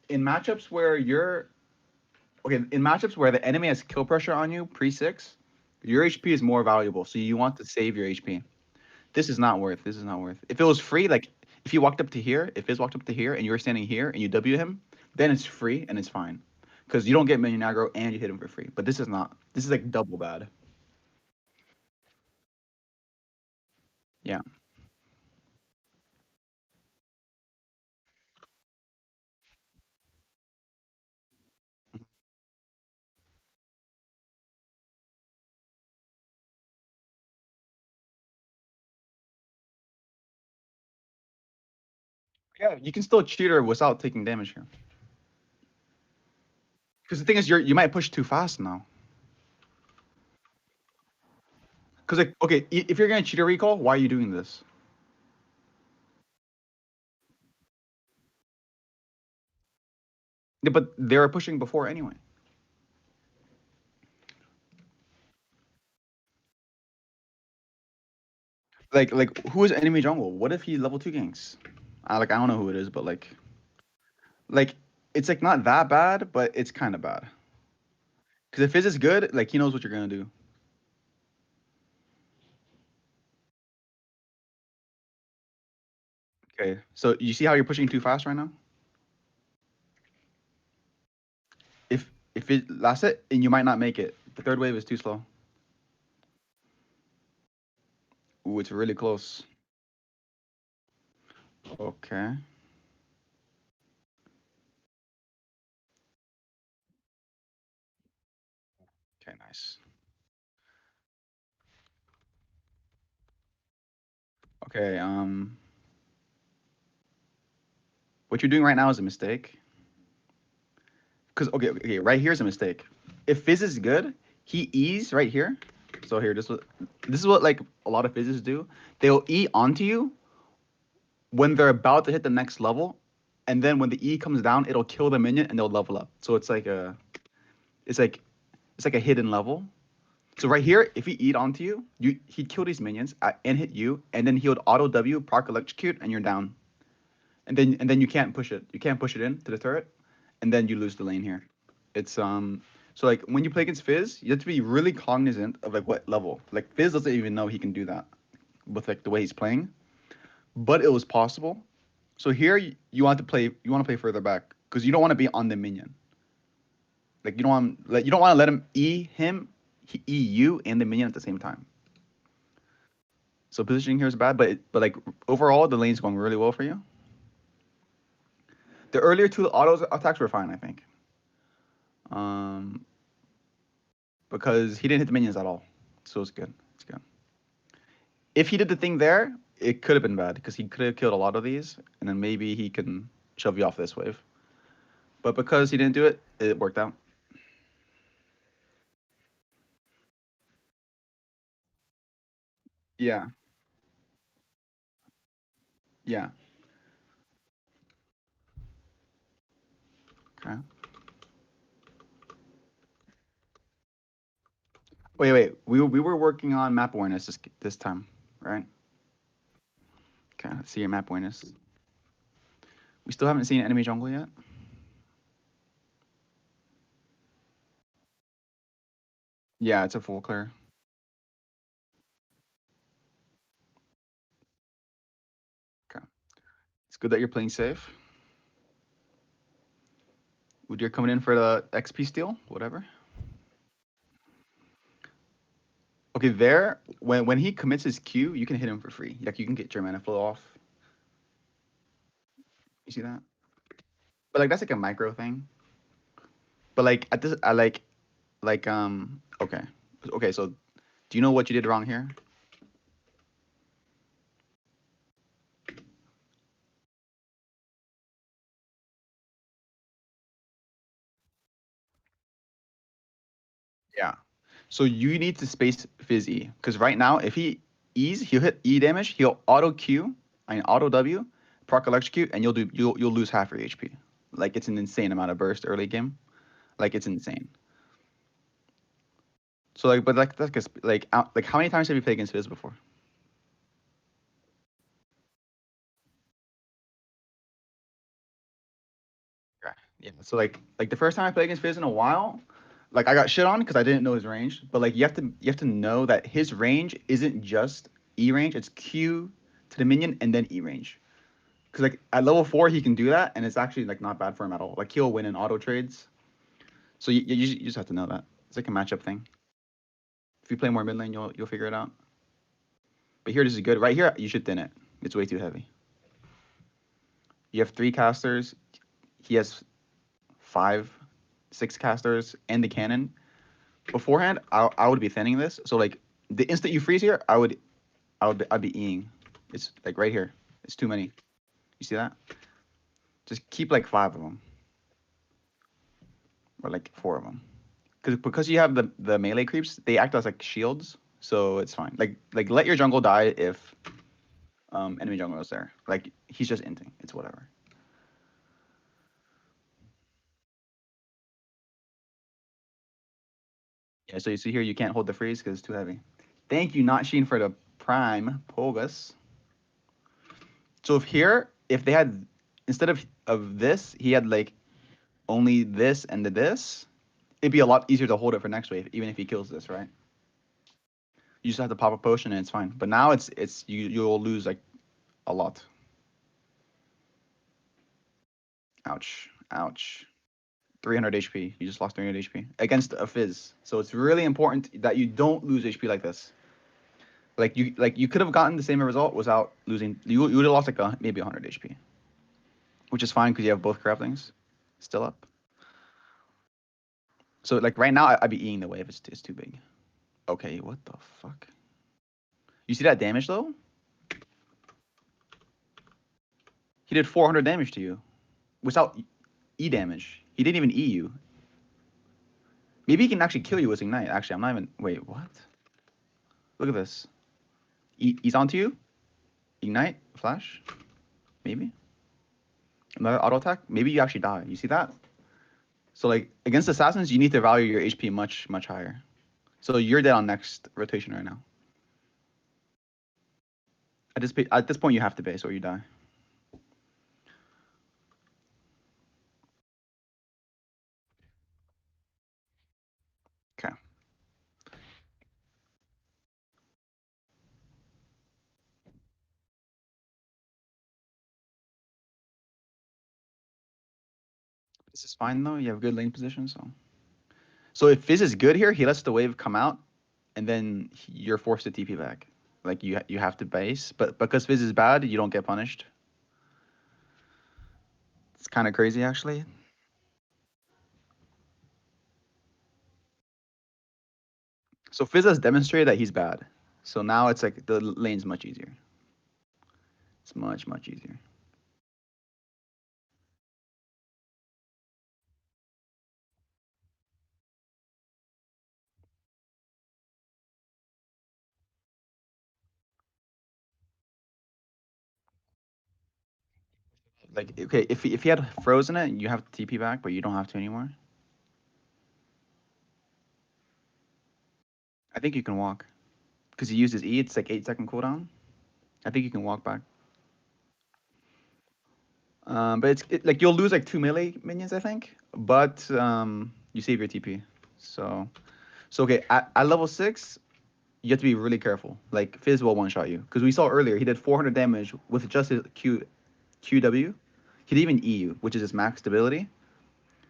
in matchups where you're okay, in matchups where the enemy has kill pressure on you pre six, your HP is more valuable. So you want to save your HP. This is not worth. This is not worth. If it was free, like if you walked up to here, if Fizz walked up to here and you were standing here and you W him, then it's free and it's fine, because you don't get minion aggro and you hit him for free. But this is not. This is like double bad. Yeah. Yeah, you can still cheat her without taking damage here. Because the thing is, you might push too fast now. Because like, okay, if you're gonna cheat a recall, why are you doing this? Yeah, but they were pushing before anyway. Like who is enemy jungle? What if he level two ganks? I don't know who it is, but like it's like not that bad, but it's kind of bad. Because if Fizz is good, like he knows what you're gonna do. Okay, so you see how you're pushing too fast right now? If it lasts it, and you might not make it. The third wave is too slow. Ooh, it's really close. Okay. Okay, nice. Okay, what you're doing right now is a mistake. Because okay, right here is a mistake. If Fizz is good, he E's right here. So here, this is what like a lot of Fizzes do. They'll E onto you when they're about to hit the next level, and then when the E comes down, it'll kill the minion and they'll level up. So it's like it's like a hidden level. So right here, if he E'd onto you, he'd kill these minions and hit you, and then he would auto W, proc electrocute, and you're down. And then you can't push it. You can't push it in to the turret, and then you lose the lane here. It's so like when you play against Fizz, you have to be really cognizant of like what level. Like Fizz doesn't even know he can do that with like the way he's playing, but it was possible. So here you want to play further back because you don't want to be on the minion. Like you don't want to let him E you and the minion at the same time. So positioning here is bad, but like overall the lane's going really well for you. The earlier two autos attacks were fine, I think. Um, because he didn't hit the minions at all, so it's good. It's good. If he did the thing there, it could have been bad because he could have killed a lot of these, and then maybe he can shove you off this wave. But because he didn't do it, it worked out. Yeah, yeah. Okay. Wait. We were working on map awareness this time, right? Okay. Let's see your map awareness. We still haven't seen enemy jungle yet. Yeah, it's a full clear. Okay. It's good that you're playing safe. Would you're coming in for the XP steal, whatever. Okay, there when he commits his Q, you can hit him for free. Like you can get your mana flow off. You see that? But like that's like a micro thing. But like at this, I okay, okay. So do you know what you did wrong here? Yeah. So you need to space Fizzy because right now if he E's, he'll hit E damage. He'll auto Q, auto W, proc electrocute, and you'll lose half your HP. Like it's an insane amount of burst early game. Like it's insane. So like, but like that's 'cause, like how many times have you played against Fizz before? Yeah. Yeah. So like the first time I played against Fizz in a while, like I got shit on because I didn't know his range. But like you have to know that his range isn't just E range, it's Q to the minion and then E range. Because like at level 4 he can do that and it's actually like not bad for him at all. Like he'll win in auto trades. So you just have to know that. It's like a matchup thing. If you play more mid lane, you'll figure it out. But here this is good. Right here you should thin it. It's way too heavy. You have 3 casters. He has 5, 6 casters and the cannon. Beforehand, I would be thinning this. So like the instant you freeze here, I'd be eing. It's like right here. It's too many. You see that? Just keep like 5 of them or like 4 of them. Because you have the melee creeps, they act as like shields, so it's fine. Like let your jungle die if enemy jungle is there. Like he's just inting. It's whatever. Yeah. So you see here, you can't hold the freeze because it's too heavy. Thank you, not Sheen, for the prime Pogus. So if they had instead of this, he had like only this and this, it'd be a lot easier to hold it for next wave, even if he kills this, right? You just have to pop a potion and it's fine. But now it's you'll lose like a lot. Ouch. Ouch. 300 HP. You just lost 300 HP against a Fizz. So it's really important that you don't lose HP like this. Like you could have gotten the same result without losing. You would have lost like maybe 100 HP, which is fine because you have both craftings still up. So like right now I'd be eating the wave. It's too big. Okay, what the fuck? You see that damage though? He did 400 damage to you without E damage. He didn't even E you. Maybe he can actually kill you with Ignite. Actually, I'm not even. Wait, what? Look at this. He's onto you. Ignite. Flash. Maybe. Another auto attack. Maybe you actually die. You see that? So like against assassins, you need to value your HP much higher. So you're dead on next rotation right now. At this point, you have to base or you die. Okay. This is fine though. You have good lane position, so if Fizz is good here, he lets the wave come out, and then you're forced to TP back. Like you have to base, but because Fizz is bad, you don't get punished. It's kind of crazy actually. So Fizz has demonstrated that he's bad. So now it's like the lane's much easier. It's much easier. Like okay, if he had frozen it, you have to TP back, but you don't have to anymore. I think you can walk because he used his E. It's like 8-second cooldown. I think you can walk back. But like you'll lose like 2 melee minions, I think. But you save your TP. So okay, at level 6, you have to be really careful. Like Fizz will one shot you because we saw earlier he did 400 damage with just his QW. He didn't even EU, which is his maxed ability.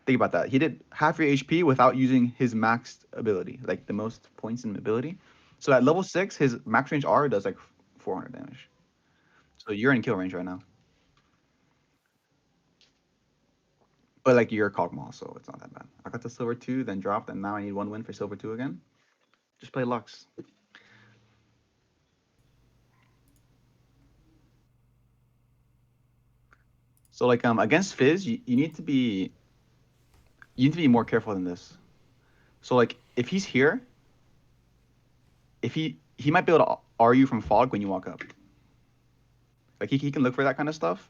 Think about that. He did half your HP without using his maxed ability, like the most points in ability. So at level 6, his max range R does like 400 damage. So you're in kill range right now. But like you're Kog'Maw, so it's not that bad. I got to silver 2, then dropped, and now I need 1 win for silver 2 again. Just play Lux. So like against Fizz, you need to be more careful than this. So like if he's here, if he might be able to R you from fog when you walk up. Like he can look for that kind of stuff,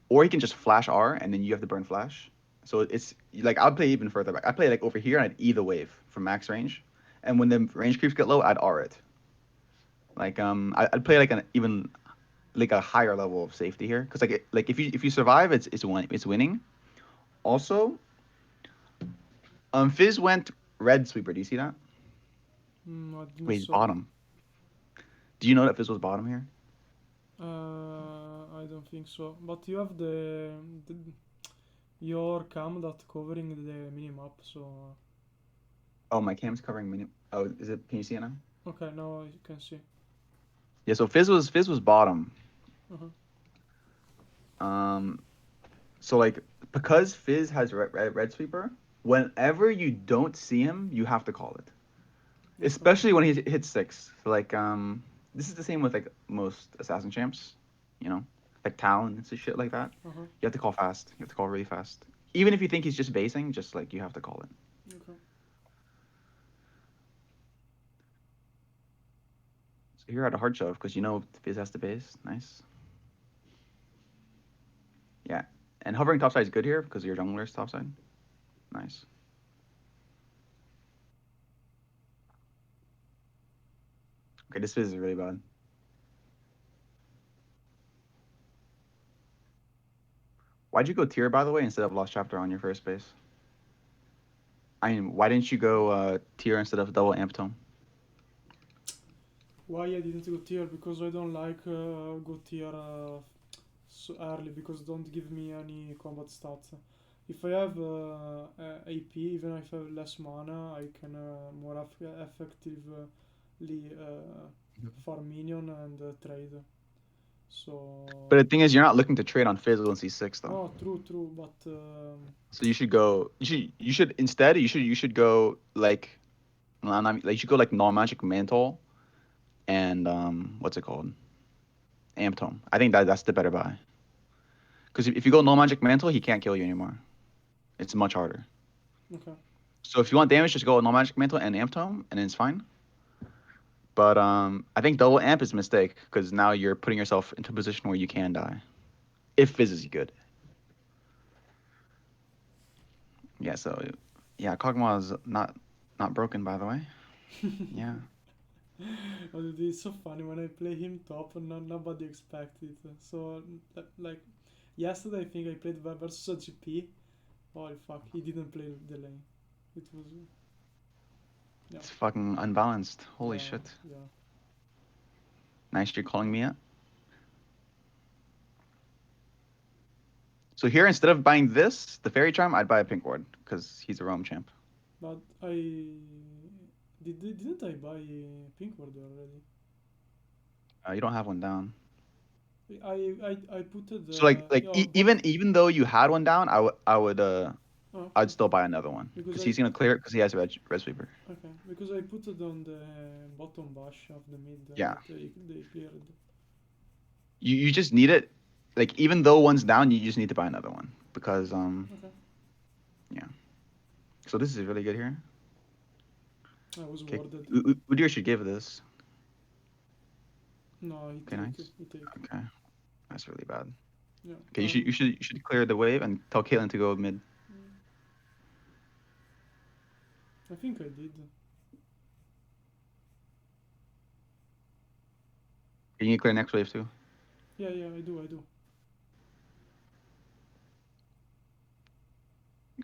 or he can just flash R and then you have to burn flash. So it's like I'd play even further back. I play like over here and I'd E the wave from max range, and when the range creeps get low, I'd R it. Like I'd play like an even like a higher level of safety here because like if you survive, it's winning, Also, Fizz went red sweeper. Do you see that? I didn't Wait, he's saw. bottom. Do you know that Fizz was bottom here? I don't think so. But you have the your cam that covering the minimap. So Oh, my cam's covering mini. Oh, is it? Can you see it now? okay, now you can see. Yeah. So Fizz was bottom. Uh-huh. Um. So like because Fizz has red sweeper, whenever you don't see him, you have to call it. Okay. Especially when he hits six. So like this is the same with like most assassin champs, you know, like talons and shit like that. Uh-huh. You have to call fast. You have to call really fast. Even if you think he's just basing, just like you have to call it. Okay. So you're at a hard shove because you know Fizz has to base. Nice. Yeah. And hovering topside is good here because your jungler's topside. Nice. Okay, this Fizz is really bad. Why'd you go tier by the way instead of lost chapter on your first base? I mean, why didn't you go tier instead of double amp tone? Why I didn't go tier? Because I don't like go tier so early because don't give me any combat stats. If I have AP, even if I have less mana, I can more effectively farm minion and trade. But So, the thing is, you're not looking to trade on Fizz once he's six, though. no, true, true, but So you should go. You should instead. You should go like. Well, not, like you should go like null magic mantle and what's it called? Amp tome. I think that's the better buy. Because if you go null magic mantle, he can't kill you anymore. It's much harder. okay, So if you want damage, just go null magic mantle and amp tome, and then it's fine. But I think double amp is a mistake because now you're putting yourself into a position where you can die if Fizz is good. Yeah. So yeah, Kog'Maw is not broken by the way. Yeah. but it is so funny when I play him top and nobody expected it. So like yesterday, I think I played versus a GP. Holy fuck, he didn't play the lane. It was yeah, It's fucking unbalanced. Holy yeah, shit. yeah. Nice, you're calling me out. So here, instead of buying this, the fairy charm, I'd buy a pink ward because he's a roam champ. But I didn't I buy pink ward already? You don't have one down. I put it So like yeah, but even though you had one down, I'd okay still buy another one because because I he's gonna clear it because he has red sweeper. okay because I put it on the bottom bush of the mid Yeah, that they cleared. you just need it. Like even though one's down, you just need to buy another one because Okay, yeah. So this is really good here. I was Okay, warded. Udyr should give this. No, he Okay, take nice. he take. Okay, that's really bad. Yeah, Okay, you should clear the wave and tell Caitlyn to go mid. mm, I think I did. Can you clear next wave too? Yeah, yeah, I do.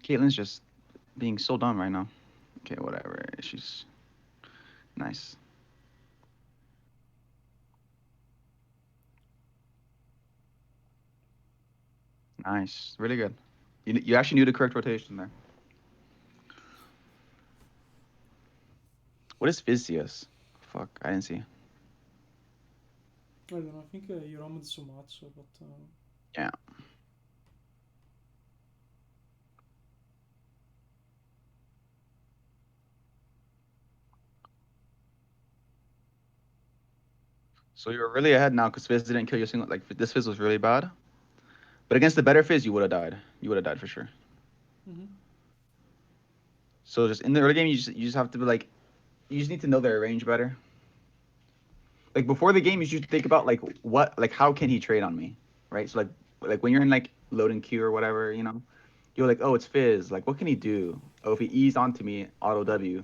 Caitlyn's just being so dumb right now. Okay, whatever. She's nice. Nice. Really good. You actually knew the correct rotation there. What is Physius? Fuck, I didn't see. I don't know. I think you roamed so much, but Yeah. So you're really ahead now because Fizz didn't kill your single. Like this Fizz was really bad. But against the better Fizz, you would have died. You would have died for sure. mm-hmm. So just in the early game, you just have to be like, you just need to know their range better. Like before the game, you should think about like what, like how can he trade on me, right? So like when you're in like loading queue or whatever, you're like, oh, it's Fizz. Like what can he do? Oh, if he eased onto me, auto W,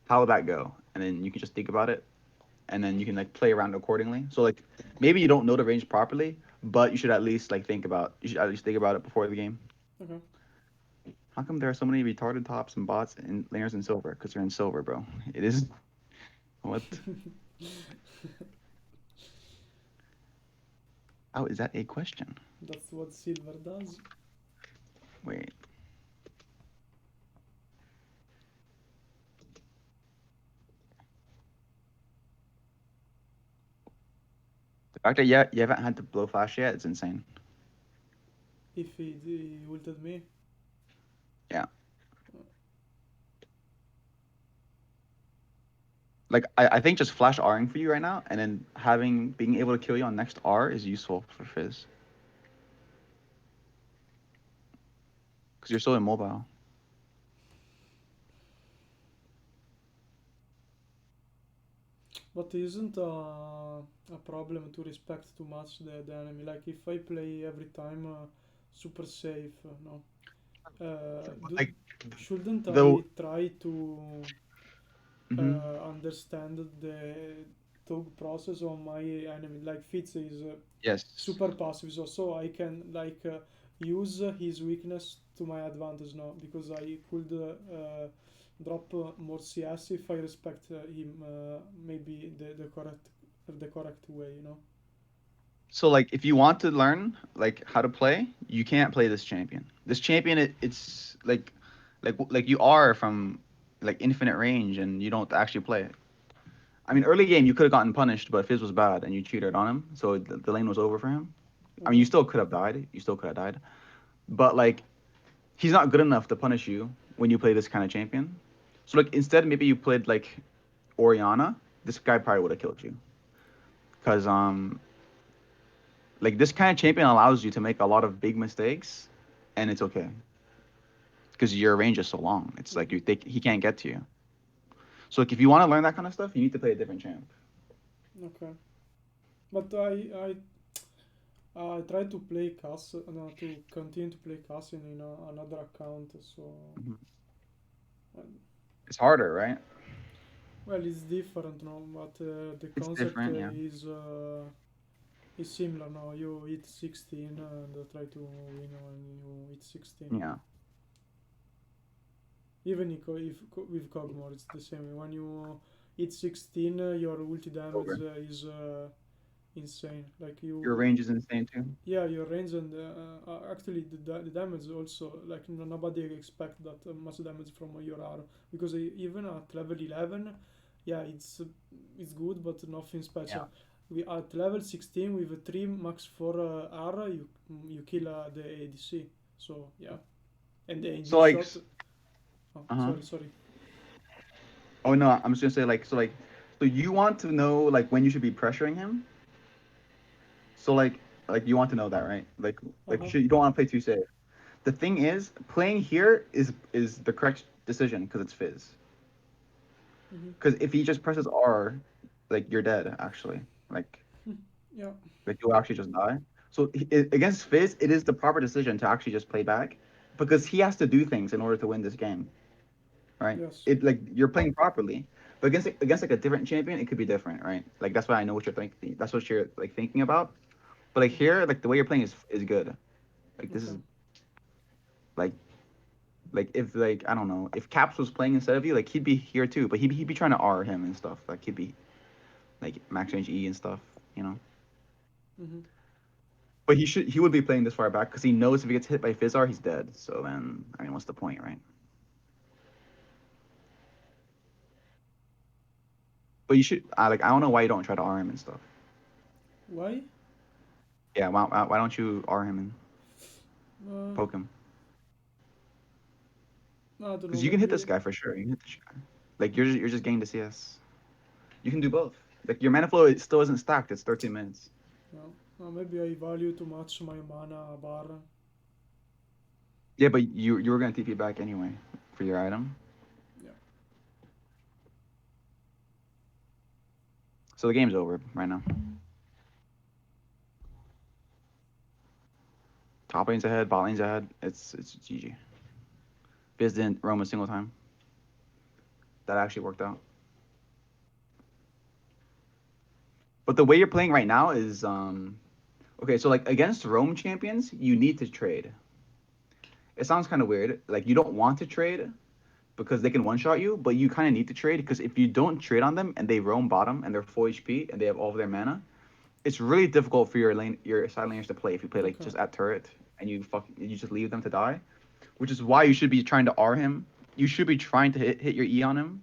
how would that go? And then you can just think about it, and then you can like play around accordingly. So like maybe you don't know the range properly, but you should at least think about it before the game. Okay. How come there are so many retarded tops and bots and laners in silver? Because they're in silver, bro. It is what? Oh, is that a question? That's what silver does. Wait. The fact that you haven't had to blow flash yet, it's insane. If he ulted me. Yeah. Like I think just flash Ring for you right now, and then being able to kill you on next R is useful for Fizz. Because you're so immobile. But isn't a problem to respect too much the enemy? Like if I play every time super safe, no. Do Like shouldn't though. I try to Hmm. understand the thug process of my enemy? Like Fitz is Yes. super passive, so I can like use his weakness to my advantage now because I could drop more CS if I respect him maybe the correct way, you know. So like if you want to learn like how to play, you can't play this champion. This champion it's like you are from like infinite range and you don't actually play it. I mean early game you could have gotten punished, but Fizz was bad and you cheated on him, so the lane was over for him. I mean you Okay. still could have died. You still could have died. But like he's not good enough to punish you when you play this kind of champion. So like instead maybe you played like Oriana, this guy probably would have killed you. Cause like this kind of champion allows you to make a lot of big mistakes, and it's okay because your range is so long. It's like Hmm. he can't get to you. So like if you want to learn that kind of stuff, you need to play a different champ. Okay. But I try to play Cass, no, to continue to play Cass in another account. So, Mhm. uh, It's harder, right? well, it's different now, but the It's concept different, yeah. is similar now. You hit 16 and try to win when you hit 16. Yeah. Even with Kog'Maw, it's the same. When you hit 16, your ulti damage Over. is insane. Like Your you, range is insane too. yeah, your range and actually the damage also like nobody expect that much damage from your R because even at level 11, yeah, it's good but nothing Yeah. special. We at level 16 with a 3 max 4 R, you kill the ADC. So yeah, and the So AD like, shot. Oh, uh huh. sorry. Oh no, I'm just gonna say like so you want to know like when you should be pressuring him. So like you want to know that, right? Uh Like huh. you don't want to play too safe. The thing is, playing here is the correct decision because it's Fizz. Mhm. Because if he just presses R, like you're dead actually. Like Yeah. like you'll actually just die. So against Fizz, it is the proper decision to actually just play back, because he has to do things in order to win this game, right? Yes. It like you're playing properly, but against like a different champion, it could be different, right? Like that's why I know what you're thinking. That's what you're like thinking about. But like Mhm. here, like the way you're playing is good. Like this Okay. is like if like I don't know if Caps was playing instead of you, like he'd be here too, but he'd be trying to R him and stuff. Like he'd be like max range E and stuff, you know. Mhm. But he would be playing this far back because he knows if he gets hit by Fizzar, he's dead. So then I mean, what's the point, right? But you should like I don't know why you don't try to R him and stuff. Why? Yeah, why don't you R him and Uh, poke him? I don't know. Because you can hit this Maybe. guy for sure. You can hit this guy. Like you're just getting the CS. You can do both. Like your mana flow still isn't stacked. It's 13 minutes. Yeah. Maybe I value too much my mana bar. Yeah, but you were gonna TP back anyway for your item. Yeah. So the game's over right now. Top lane's ahead, bot lane's ahead. It's GG. Biz didn't roam a single time. That actually worked out. But the way you're playing right now is okay. So like against Rome champions, you need to trade. it sounds kind of weird. Like you don't want to trade because they can one shot you, but you kind of need to trade because if you don't trade on them and they roam bottom and they're full HP and they have all of their mana, it's really difficult for your side laners to play if you play like Okay. just at turret and you just leave them to die, which is why you should be trying to R him. You should be trying to hit your E on him.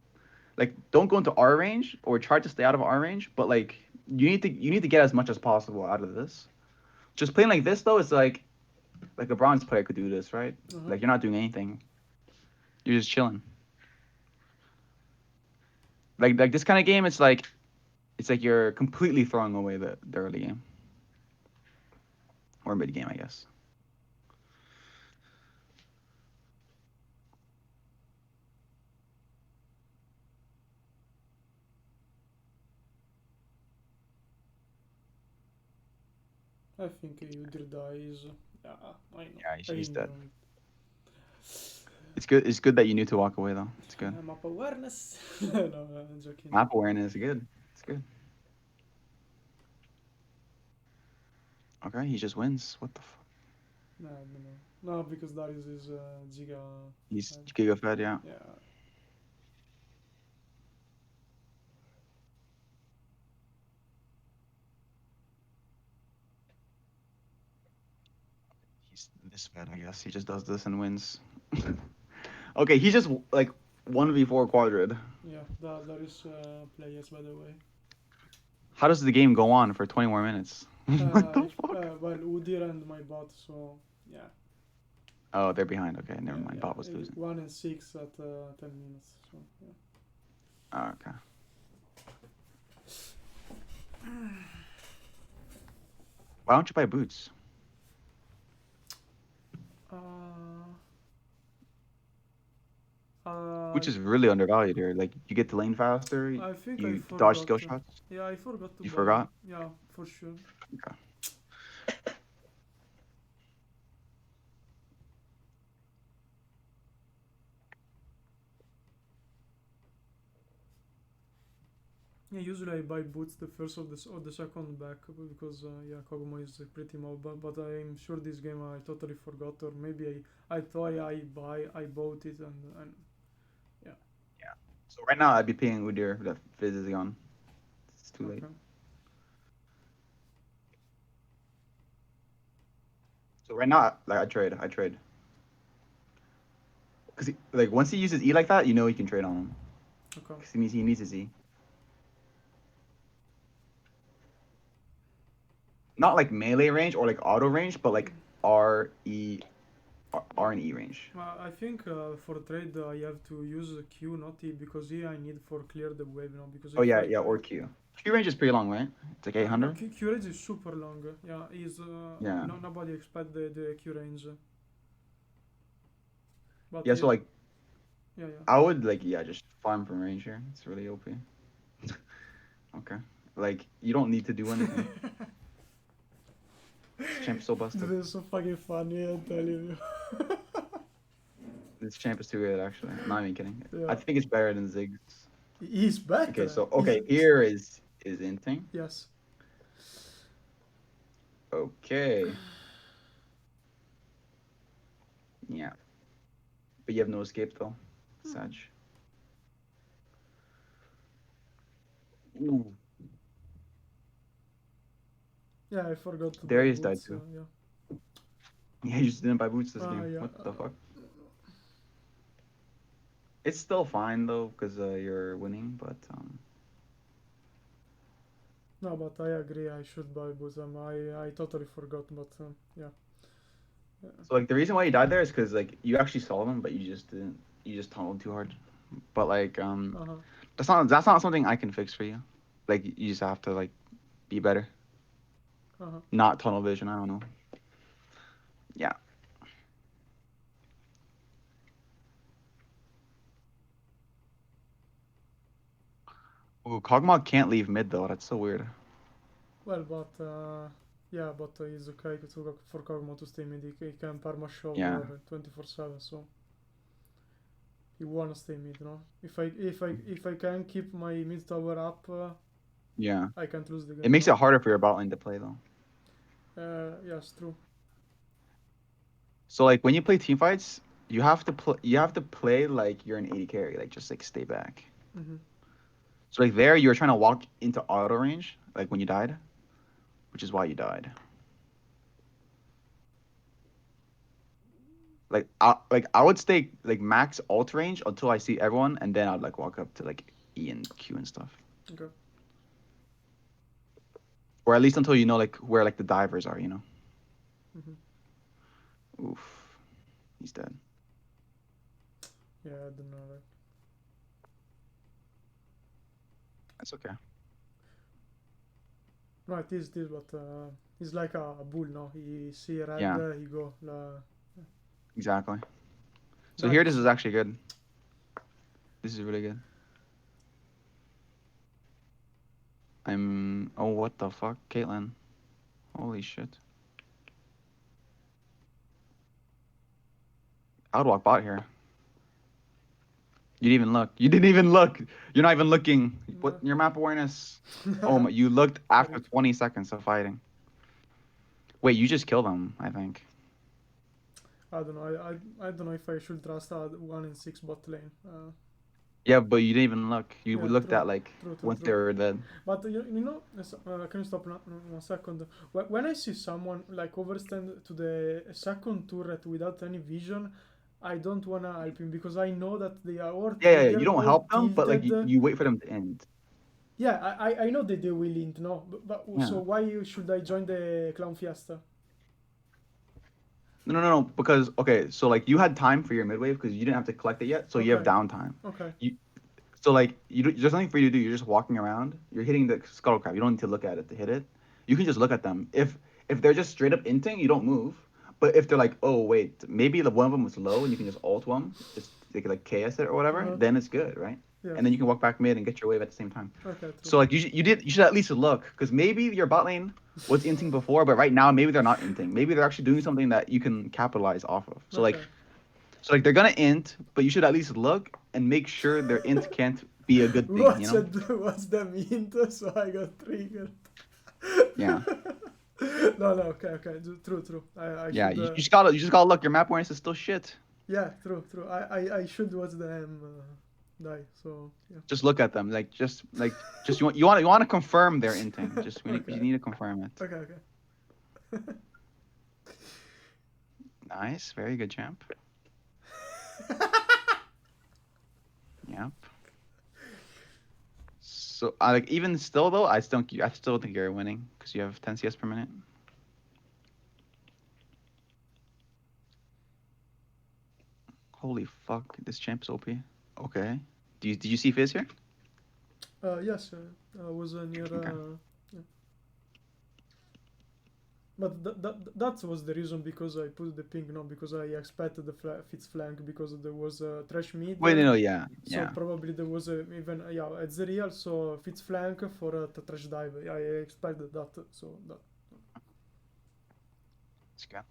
Like don't go into R range or try to stay out of R range, but like you need to get as much as possible out of this. Just playing like this though, it's like a bronze player could do this, right? Uh-huh. Like you're not doing anything. You're just chilling. Like this kind of game, it's like you're completely throwing away the early game or mid game, I guess. I think Udyr dies. Yeah, I know. Yeah, I he's dead. know. It's good. It's good that you knew to walk away though. It's good. Map awareness. No, I'm joking. Map awareness is good. It's good. Okay, he just wins. What the fuck? No, no, no. No, because Darius is Giga. He's uh, Giga Fed, yeah. yeah. He's this fed, I guess. He just does this and wins. Okay, he just like 1v4 quadrid. Yeah, Darius players, by the way. How does the game go on for 20 more minutes? What the fuck? Well, Udyr and my bot, so yeah. Oh, they're behind. Okay, never Yeah, mind. yeah. Bot was losing. 1 and 6 at 10 minutes. So, yeah. Oh, okay. Why don't you buy boots? Uh, Boots I, is really undervalued here. Like you get to lane faster, I think I you dodge forgot. skill shots. Yeah, I forgot to You buy. forgot? Yeah, for sure. Okay. Yeah, usually I buy boots the first or the second back because yeah, Kog'Maw is pretty mob. But I'm sure this game I totally forgot, or maybe I thought I bought it and yeah. Yeah. So right now I'd be paying Udyr that Fizz is on. It's too late. Okay. So right now, like I trade, because like once he uses E like that, you know he can trade on him. Okay. Because he needs his E. Not like melee range or like auto range, but like R and E range. I think for trade I have to use Q, not E, because E I need for clear the wave, because Oh if yeah, I yeah, or Q. Q range is pretty long, right? It's like no, 800. Q range is super long. Yeah, is Yeah. no, nobody expect the Q range. But Yeah. So like yeah, I would like just farm from range here. It's really OP. Okay. Like you don't need to do anything. yeah. This champ is so busted. This is so fucking funny, I'm telling you. This champ is too good actually. I'm not even kidding. I Yeah. think it's better than Ziggs. He's Okay, better. so okay, here is inting. Yes. Okay. Yeah. But you have no escape though. Sag. Ooh. Yeah, I forgot to buy Darius died boots. too. Yeah. Yeah, you just didn't buy boots this Ah, game. yeah. What the fuck? It's still fine though, because you're winning, but No, but I agree. I should buy boots. I totally forgot, but yeah. Yeah. so like the reason why you died there is because like you actually saw them, but you just didn't. You just tunneled too hard. But like Uh huh. that's not something I can fix for you. Like you just have to like be better. Uh huh. Not tunnel vision. I don't know. Yeah. Ooh, Kog'Maw can't leave mid though. That's so weird. Well, but yeah, but it's okay for Kog'Maw to stay mid. He can perma shove Yeah. 24/7, so he wanna stay mid. No, if I can keep my mid tower up, Yeah. I can't lose the It game. makes No. it harder for your bot lane to play though. Yes, true. So like when you play team fights, you have to play like you're an 80 carry, like just like stay back. Mm-hmm. So like there, you were trying to walk into auto range, like when you died, which is why you died. Like I would stay like max ult range until I see everyone, and then I'd like walk up to like E and Q and stuff, Okay. or at least until you know like where like the divers are. You know. Mm-hmm. Oof, he's dead. Yeah, I don't know. Like, That's okay. no, it is this, but he's like a bull. No, he see red, Yeah, he go. exactly. So here, this Nice. is actually good. This is really good. Oh, what the fuck, Caitlyn? Holy shit. I would walk bot here. You didn't even look. You didn't even look. You're not even looking. What No. your map awareness? Oh my! You looked after Correct. 20 seconds of fighting. Wait, you just killed him. I think. I don't know. I don't know if I should trust a 1 in 6 bot lane. Yeah, but you didn't even look. You Yeah, looked true, at like true, true, once they true. were dead. But you know, can you stop a second? When I see someone like overstand to the second turret without any vision, I don't wanna help him because I know that they are or Yeah, yeah, yeah. trigger You don't or help them, but like tilted. you wait for them to end. Yeah, I know that they will int, no? But so Yeah. why should I join the clown fiesta? No, no, no, no. Because okay, so like you had time for your mid wave because you didn't have to collect it yet, so you have Okay, downtime. okay, You So like there's nothing for you to do. You're just walking around. You're hitting the scuttle crab. You don't need to look at it to hit it. You can just look at them. If they're just straight up inting, you don't move. But if they're like, oh wait, maybe the one of them was low and you can just ult one, just they could like KS it or whatever, uh-huh. then it's good, right? Yeah, And then you can walk back mid and get your wave at the same time. okay, true. So like you should at least look because maybe your bot lane was inting before, but right now maybe they're not inting. Maybe they're actually doing something that you can capitalize off of. Okay. So like they're gonna int, but you should at least look and make sure their int can't be a good thing, you Watch know? it, what's the mint, so I got triggered. Yeah. No, no, okay, okay, true, true. I Yeah. should, You just gotta look. Your map awareness is still shit. yeah, true, true. I should watch them die. So yeah. Just look at them. Just you want to confirm their inting. Just you Okay, need to confirm it. okay, okay. Nice. Very good, champ. Yep. So like even still though, I still think you're winning because you have 10 CS per minute. Holy fuck, this champ's OP. Okay. Did you see Fizz here? Yes, I was near. Okay. Yeah. But that was the reason because I put the ping, no, because I expected the Fitz flank because there was a trash mid. Wait, no, yeah, So yeah. probably there was even yeah at the real so Fitz flank for the trash dive. I expected that. So that. It's good.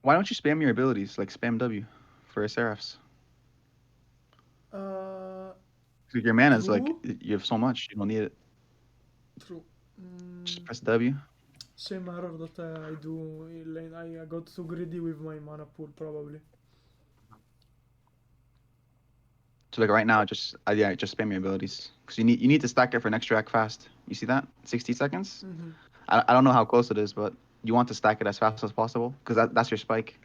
Why don't you spam your abilities like spam W for Seraphs? Uh, 'Cause your mana is like true, you have so much, you don't need it. true. Just Mm, press W. same error that I do in lane. I got too greedy with my mana pool probably. So like right now, just spam your abilities because you need to stack it for next track fast. You see that? 60 seconds. Mm-hmm. I don't know how close it is, but you want to stack it as fast as possible because that's your spike.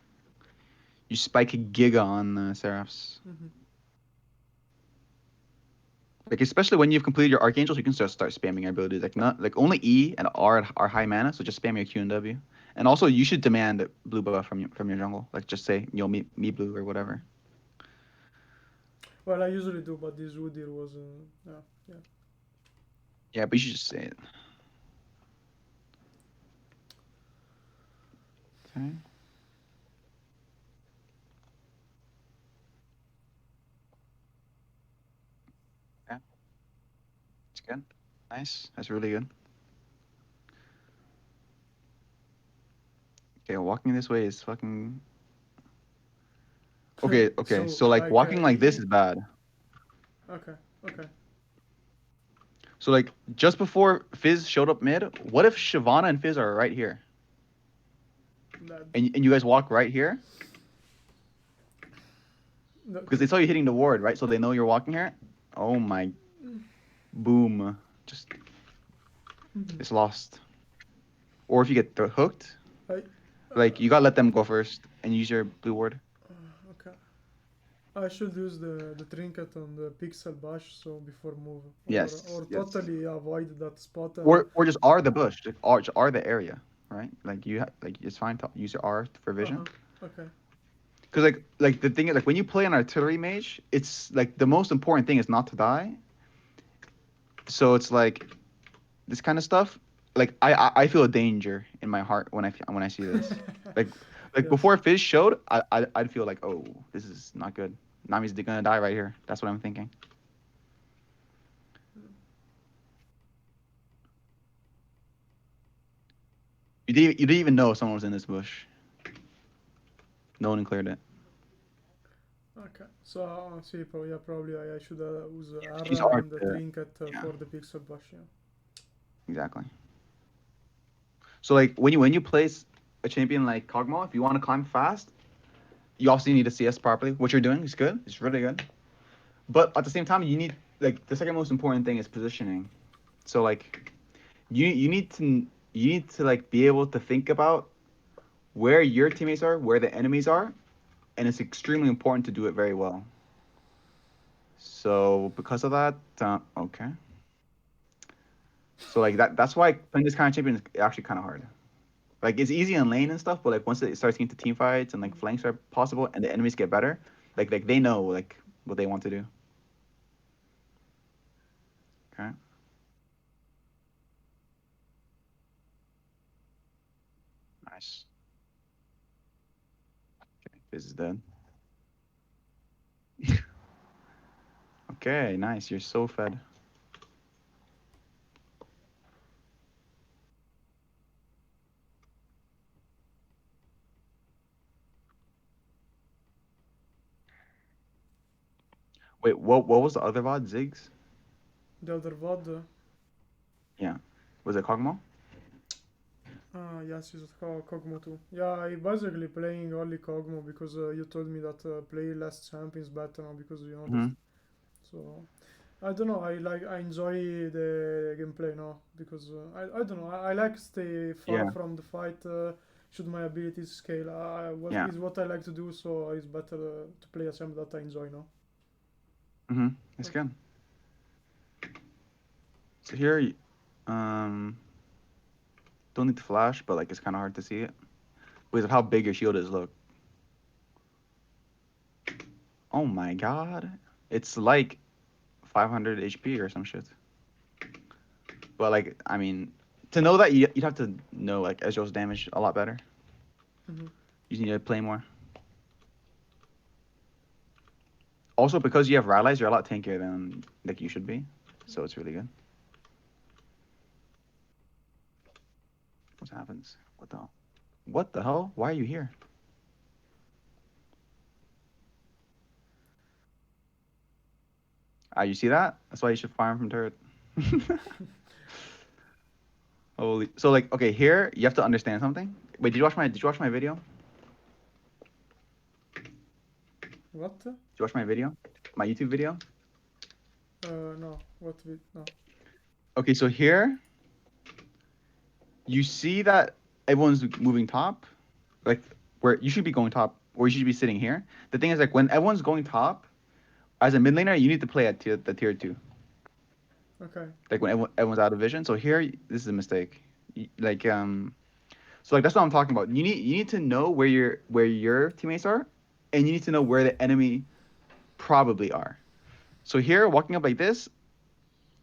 You spike a giga on Seraphs. Mm-hmm. Like especially when you've completed your archangels, you can start spamming your abilities. Like not like only E and R are high mana, so just spam your Q and W. And also, you should demand blue buff from your jungle. Like just say me blue or whatever. Well, I usually do, but this Udyr was yeah, yeah. Yeah, but you should just say it. Okay. Yeah, it's good. Nice. That's really good. Okay, walking this way is fucking. Okay, okay. So So like like walking like this is bad. okay, okay. So like just before Fizz showed up mid, what if Shyvana and Fizz are right here, That, and you guys walk right here that because they could. saw you hitting the ward, right? So they know you're walking here. Oh my, boom! Just Mhm. it's lost. Or if you get hooked, I. like you gotta let them go first and use your blue ward. Okay. I should use the trinket on the pixel bash so before move Yes, or yes. totally avoid that spot and Or just R the bush, just R the area, right? Like like it's fine to use your R for vision. uh-huh. Okay. Because like the thing is like when you play an artillery mage, it's like the most important thing is not to die. So it's like this kind of stuff. Like I feel a danger in my heart when I see this. Like Yes. before Fizz showed, I'd feel like, oh, this is not good. Nami's gonna die right here. That's what I'm thinking. You didn't even know someone was in this bush. No one cleared it. Okay. So see, yeah, probably I should use Use Ara R and the to, trinket yeah, for the pixel bash. Yeah. exactly. So like when you place a champion like Kog'Maw, if you want to climb fast, you also need to CS properly. What you're doing is good. It's really good. But at the same time, you need like the second most important thing is positioning. So like you need to like be able to think about where your teammates are, where the enemies are, and it's extremely important to do it very well. So because of that, okay. So like that's why playing this kind of champion is actually kind of hard. Like it's easy in lane and stuff, but like once it starts getting to team fights and like Mhm. flanks are possible and the enemies get better, like they know like what they want to do. Okay, nice. Okay, this is dead. Okay, nice. You're so fed. Wait, what was the other VOD? Ziggs? The other VOD. Yeah. Was it Kog'Maw? Yes, it's Kog'Maw too. Yeah, I basically playing only Kog'Maw because you told me that play less champions better now because you know this. Mm-hmm. So I don't know. I enjoy the gameplay now because I don't know. I like stay far Yeah. from the fight. Should my abilities scale? What Yeah. is what I like to do. So it's better to play a champ that I enjoy now. Mm-hmm. It's Okay. good. So here, um, don't need to flash, but like it's kind of hard to see it because of how big your shield is. Look. Oh my god. It's like 500 HP or some shit. But like, I mean, to know that you'd have to know like Ezreal's damage a lot better. Hmm. You just need to play more. Also, because you have rallies, you're a lot tankier than like you should be. So it's really good. What happens? What the hell? What the hell? Why are you here? Ah, you see that? That's why you should farm from turret. Holy. So like, okay, here you have to understand something. Wait, did you watch my video? Did What? you watch my video? My YouTube video? No. What? No. Okay, so here you see that everyone's moving top, like where you should be going top, or you should be sitting here. The thing is, like when everyone's going top, as a mid laner, you need to play at the tier two. Okay. Like when everyone's out of vision. So here, this is a mistake. Like so like that's what I'm talking about. You need to know where your teammates are, and you need to know where the enemy probably are. So here, walking up like this,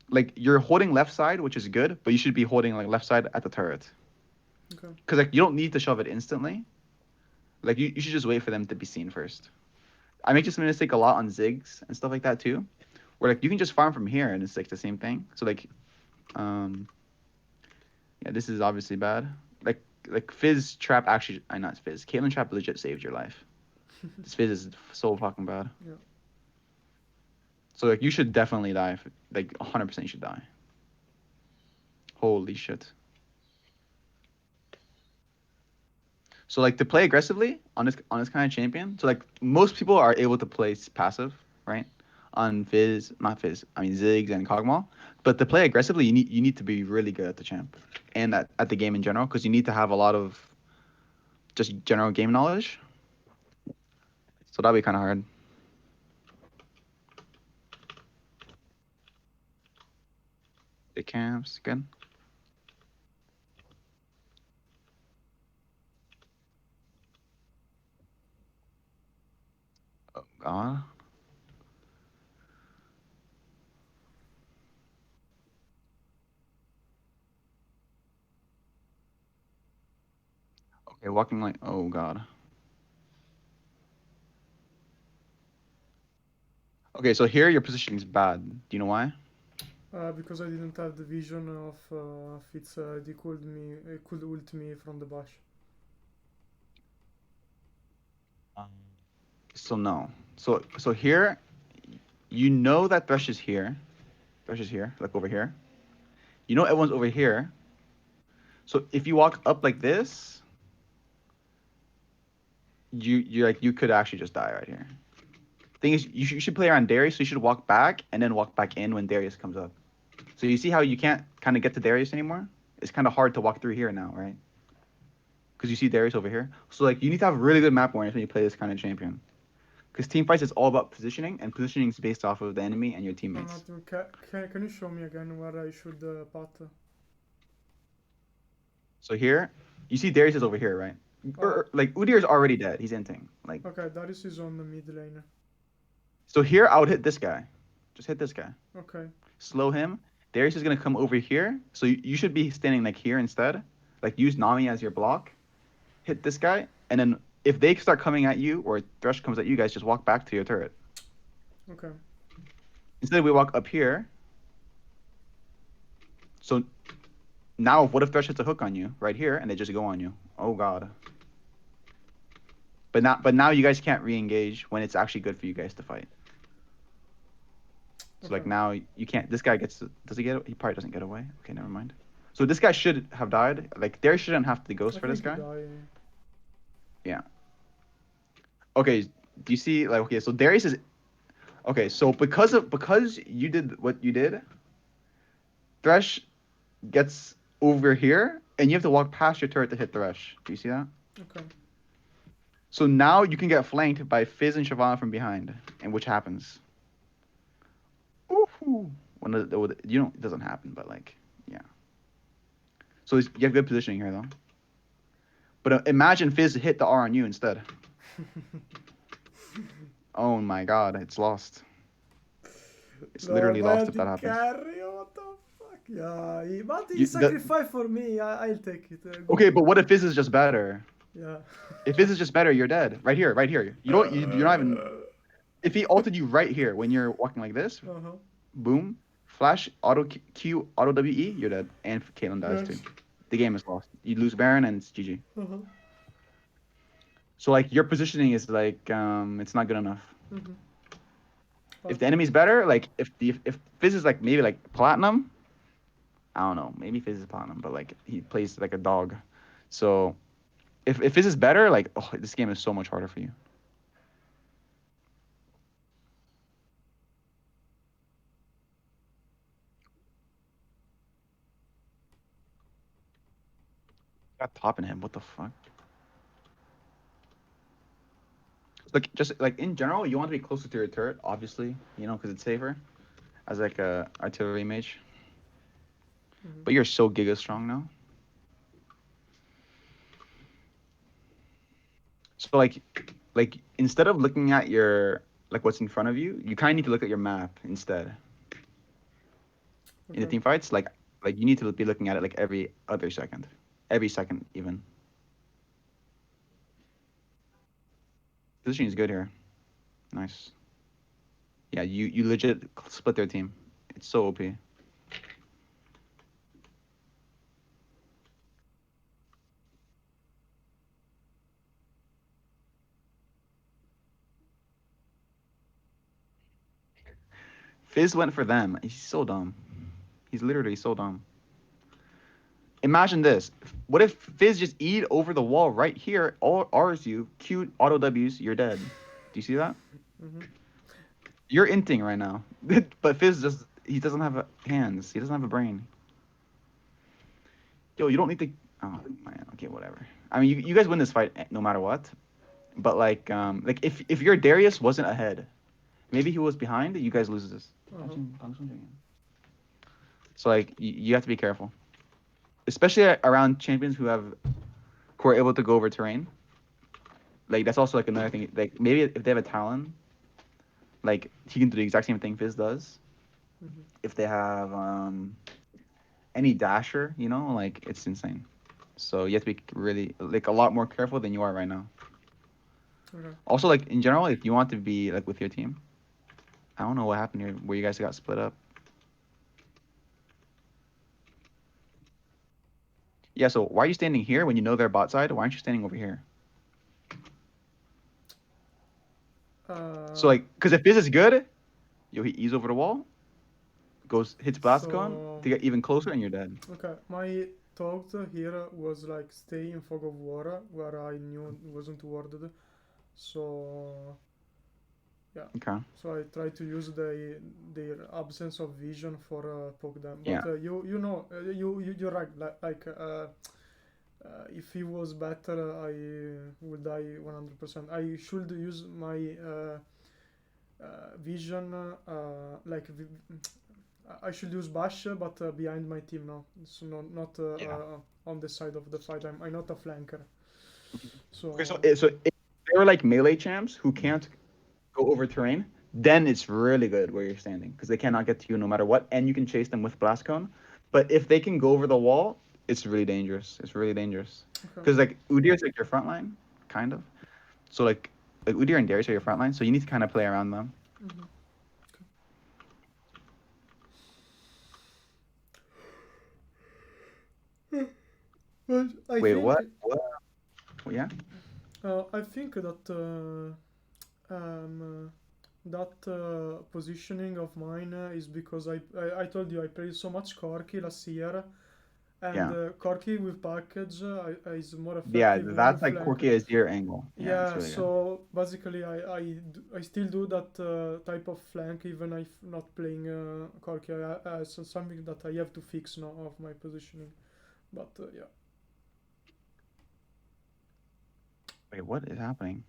like you're holding left side, which is good, but you should be holding like left side at the turret. Okay. Because like you don't need to shove it instantly. Like you should just wait for them to be seen first. I make this mistake a lot on Ziggs and stuff like that too. Where like you can just farm from here and it's like the same thing. So like um yeah, this is obviously bad. Like Fizz trap actually not Fizz. Caitlyn trap legit saved your life. This Fizz is so fucking bad. Yeah. So like you should definitely die. Like 100% you should die. Holy shit. So like to play aggressively on this kind of champion. So like most people are able to play passive, right? On Fizz, not Fizz. I mean Ziggs and Kog'Maw. But to play aggressively, you need to be really good at the champ and at the game in general because you need to have a lot of just general game knowledge. So that'll be kind of hard. The camps good. Oh god. Okay, walking like oh god. Okay, so here your positioning is bad. Do you know why? Because I didn't have the vision of if it's they could me could ult me from the bush. Um, So no. So here you know that Thresh is here. Thresh is here. Look over here. You know everyone's over here. So if you walk up like this, you could actually just die right here. Thing is, you should play around Darius, so you should walk back and then walk back in when Darius comes up. So you see how you can't kind of get to Darius anymore? It's kind of hard to walk through here now, right? Because you see Darius over here. So like you need to have really good map awareness when you play this kind of champion. Because team fights is all about positioning, and positioning is based off of the enemy and your I'm teammates. not. Can you show me again where I should pat? So here, you see Darius is over here, right? Like Udyr is already dead. He's inting. Like Okay, Darius is on the mid lane. so here, I would hit this guy. Just hit this guy. Okay. Slow him. Darius is gonna come over here, so you should be standing like here instead. Like use Nami as your block. Hit this guy, and then if they start coming at you or Thresh comes at you guys, just walk back to your turret. Okay. Instead, we walk up here. So now, what if Thresh hits a hook on you right here, and they just go on you? Oh god. But now you guys can't re-engage when it's actually good for you guys to fight. So Okay. like now you can't. This guy gets. Does he get? He probably doesn't get away. Okay, never mind. So this guy should have died. Like there shouldn't have to ghost I for this think he guy. died. Yeah. Okay. Do you see? Like okay. So Darius is. Okay. So because you did what you did, Thresh gets over here, and you have to walk past your turret to hit Thresh. Do you see that? Okay. So now you can get flanked by Fizz and Shyvana from behind, and which happens. Ooh. When you know it doesn't happen, but like yeah. So you have good positioning here though. But imagine Fizz hit the R on you instead. Oh my god, it's lost. It's Lord, literally my lost if anti that happens. carry. What the fuck? Yeah, but he You, the, sacrificed for me. I'll take it. okay, Go. but what if Fizz is just better? Yeah. If Fizz is just better, you're dead. Right here, right here. You don't. You're not even. If he ulted you right here when you're walking like this, Uh-huh. boom, flash, auto Q, auto WE, you're dead. And Caitlyn dies too. Yes. The game is lost. You lose Baron and it's GG. Uh-huh. So like your positioning is like it's not good enough. Mm-hmm. If the enemy's better, like if Fizz is like maybe like platinum, I don't know, maybe Fizz is platinum, but like he plays like a dog. So if Fizz is better, like oh, this game is so much harder for you. Got topping him. What the fuck? Like just like in general, you want to be closer to your turret, obviously, you know, because it's safer as like a artillery mage. Mm-hmm. But you're so giga strong now. So like instead of looking at your like what's in front of you, you kind of need to look at your map instead. In the Okay. team fights, like you need to be looking at it like every other second, every second even. Positioning is good here. Nice. Yeah, you legit split their team. It's so OP. Fizz went for them. He's so dumb. He's literally so dumb. Imagine this. What if Fizz just E'd over the wall right here, all R's you, Q auto W's, you're dead. Do you see that? Mm-hmm. You're inting right now. But Fizz just, he doesn't have hands. He doesn't have a brain. Yo, you don't need to. Oh man, okay, whatever. I mean, you guys win this fight no matter what. But like if your Darius wasn't ahead, maybe he was behind, you guys lose this. Uh-huh. So like you have to be careful, especially around champions who are able to go over terrain. Like that's also like another thing. Like maybe if they have a Talon, like he can do the exact same thing Fizz does. Mm-hmm. If they have any dasher, like it's insane. So you have to be really like a lot more careful than you are right now. Okay. Also, like in general, if you want to be like with your team, I don't know what happened here where you guys got split up. Yeah, so why are you standing here when you know they're bot side? Why aren't you standing over here? So Uh, like, because if Fizz is good, yo, he ease over the wall, goes hits Blastcon so to get even closer, and you're dead. okay, my thought here was like stay in fog of war where I knew it wasn't warded. So yeah, Okay. so I try to use their absence of vision for poke them. Yeah. But you know you're right. If he was better, I would die 100%. I should use my vision I should use Bash, but behind my team now. So not Yeah. on the side of the fight. I'm not a flanker. Okay, so So if they were like melee champs who can't go over terrain, then it's really good where you're standing because they cannot get to you no matter what, and you can chase them with blast cone. But if they can go over the wall, it's really dangerous. It's really dangerous okay. because like Udyr is like your front line, kind of. So like Udyr and Darius are your front line, so you need to kind of play around them. Mm-hmm. Okay. But I Wait, think what? What? Yeah. I think that that positioning of mine is because I told you I played so much Corki last year, and Yeah. Corki with package is more Yeah, effective on the that's like flank. Corki as your angle. Yeah, it's Yeah, really good. so basically I still do that type of flank even if not playing Corki. So something that I have to fix now of my positioning. But yeah. Wait, what is happening?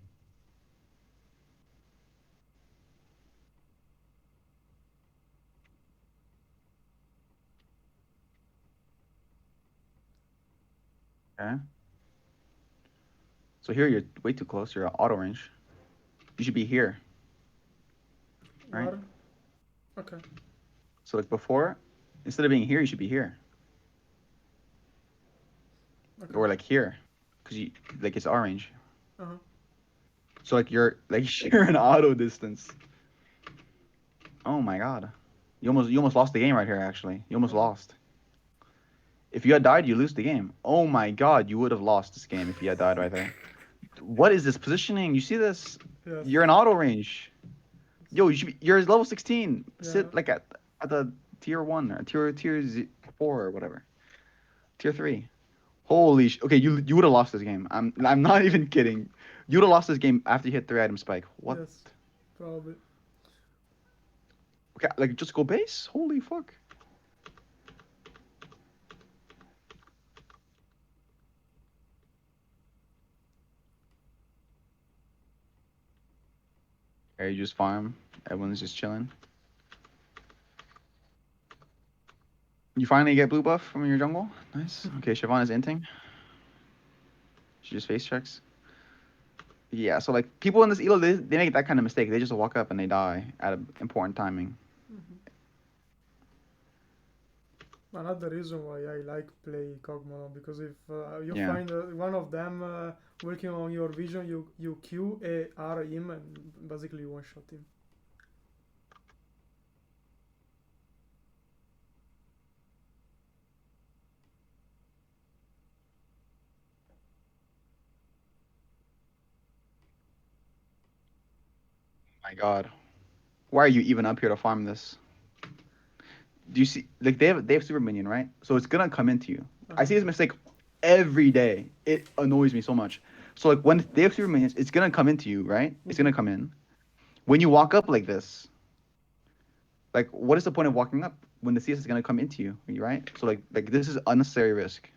Okay. So here you're way too close. You're at auto range. You should be here, right? Where? Okay. So like before, instead of being here, you should be here Okay. or like here, because you like it's our range. Uh-huh. So like you're like you're in auto distance. Oh my god, you almost lost the game right here. Actually, you almost Uh-huh. lost. If you had died, you lose the game. Oh my god, you would have lost this game if you had died right there. What is this positioning? You see this? Yes. You're in auto range. Yo, you're level 16. Yeah. Sit like at the tier one or four or whatever. Tier three. Holy okay, you would have lost this game. I'm not even kidding. You would have lost this game after you hit 3 item spike. What? Yes. Probably. Okay, like just go base? Holy fuck. Okay, you just farm. Everyone's just chilling. You finally get blue buff from your jungle. Nice. Okay, Siobhan is inting. She just face checks. Yeah, so like people in this elo, they make that kind of mistake. They just walk up and they die at an important timing. Mm-hmm. Another reason why I like play Kog'Maw because if you Yeah. find one of them working on your vision, you Q A R him and basically one shot him. My God. Why are you even up here to farm this? Do you see like they have super minion, right? So it's gonna come into you. I Uh-huh. see this mistake every day. It annoys me so much. So like when they have three minutes, it's gonna come into you, right? It's Mm-hmm. gonna come in. When you walk up like this, like what is the point of walking up when the CS is gonna come into you, right? So like this is unnecessary risk.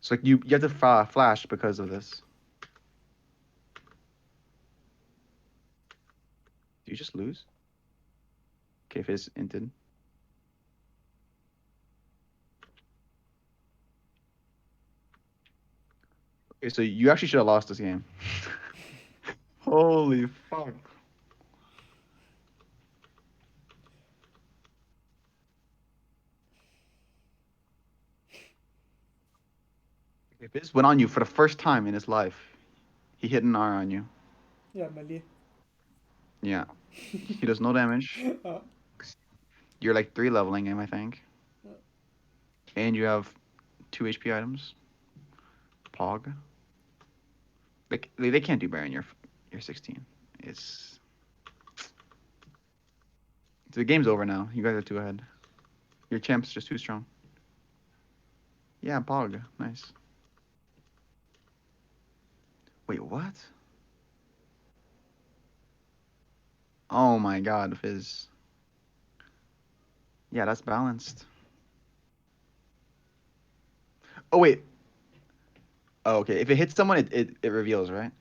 So like you have to flash because of this. Do you just lose? Okay, if it's inted. Okay, so you actually should have lost this game. Holy fuck. If this went on you for the first time in his life, he hit an R on you. Yeah, melee. Yeah. He does no damage. uh, You're like 3 leveling him, I think. uh, And you have 2 HP items. Pog. Like they can't do better in your 16. It's the game's over now. You guys are two ahead. Your champ's just too strong. Yeah, Pog. Nice. Wait, what? Oh my god, Fizz. Yeah, that's balanced. Oh wait. Oh, okay. If it hits someone, it reveals, right?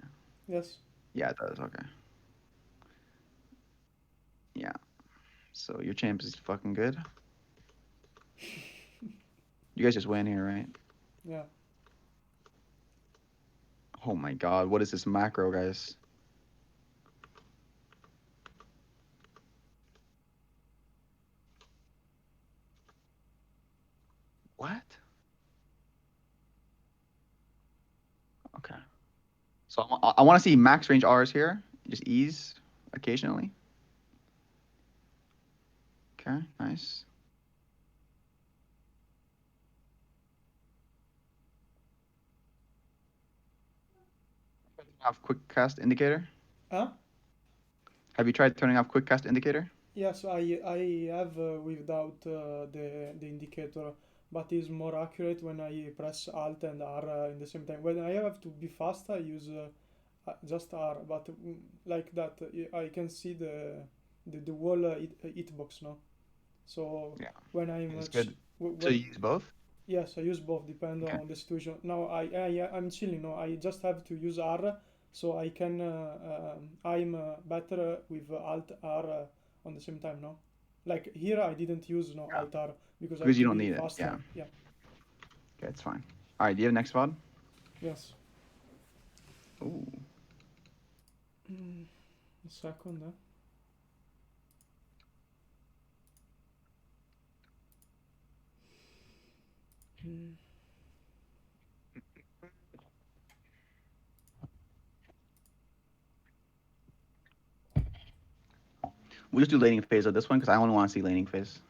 yes. Yeah, it does. Okay. Yeah. So your champ is fucking good. You guys just win here, right? Yeah. Oh my god, what is this macro, guys? What? Okay. So I want to see max range R's here. Just ease occasionally. Okay, nice. Off quick cast indicator. Huh? Have you tried turning off quick cast indicator? Yes, I have without the indicator, but it's more accurate when I press Alt and R in the same time. When I have to be fast, I use just R, but like that, I can see the whole hitbox now. So Yeah, when I'm it's good. So when you use both? yes, I use both, depend Okay. on the situation. Now I'm chilling. No, I just have to use R, so I can I'm better with Alt R on the same time. No, like here I didn't use no Yeah. Alt R because I have Because to you don't be need it. faster. Yeah. Yeah. Okay, it's fine. All right, do you have next VOD? Yes. Ooh. Mm, a second. Mm. We'll just do laning phase of this one because I only want to see laning phase.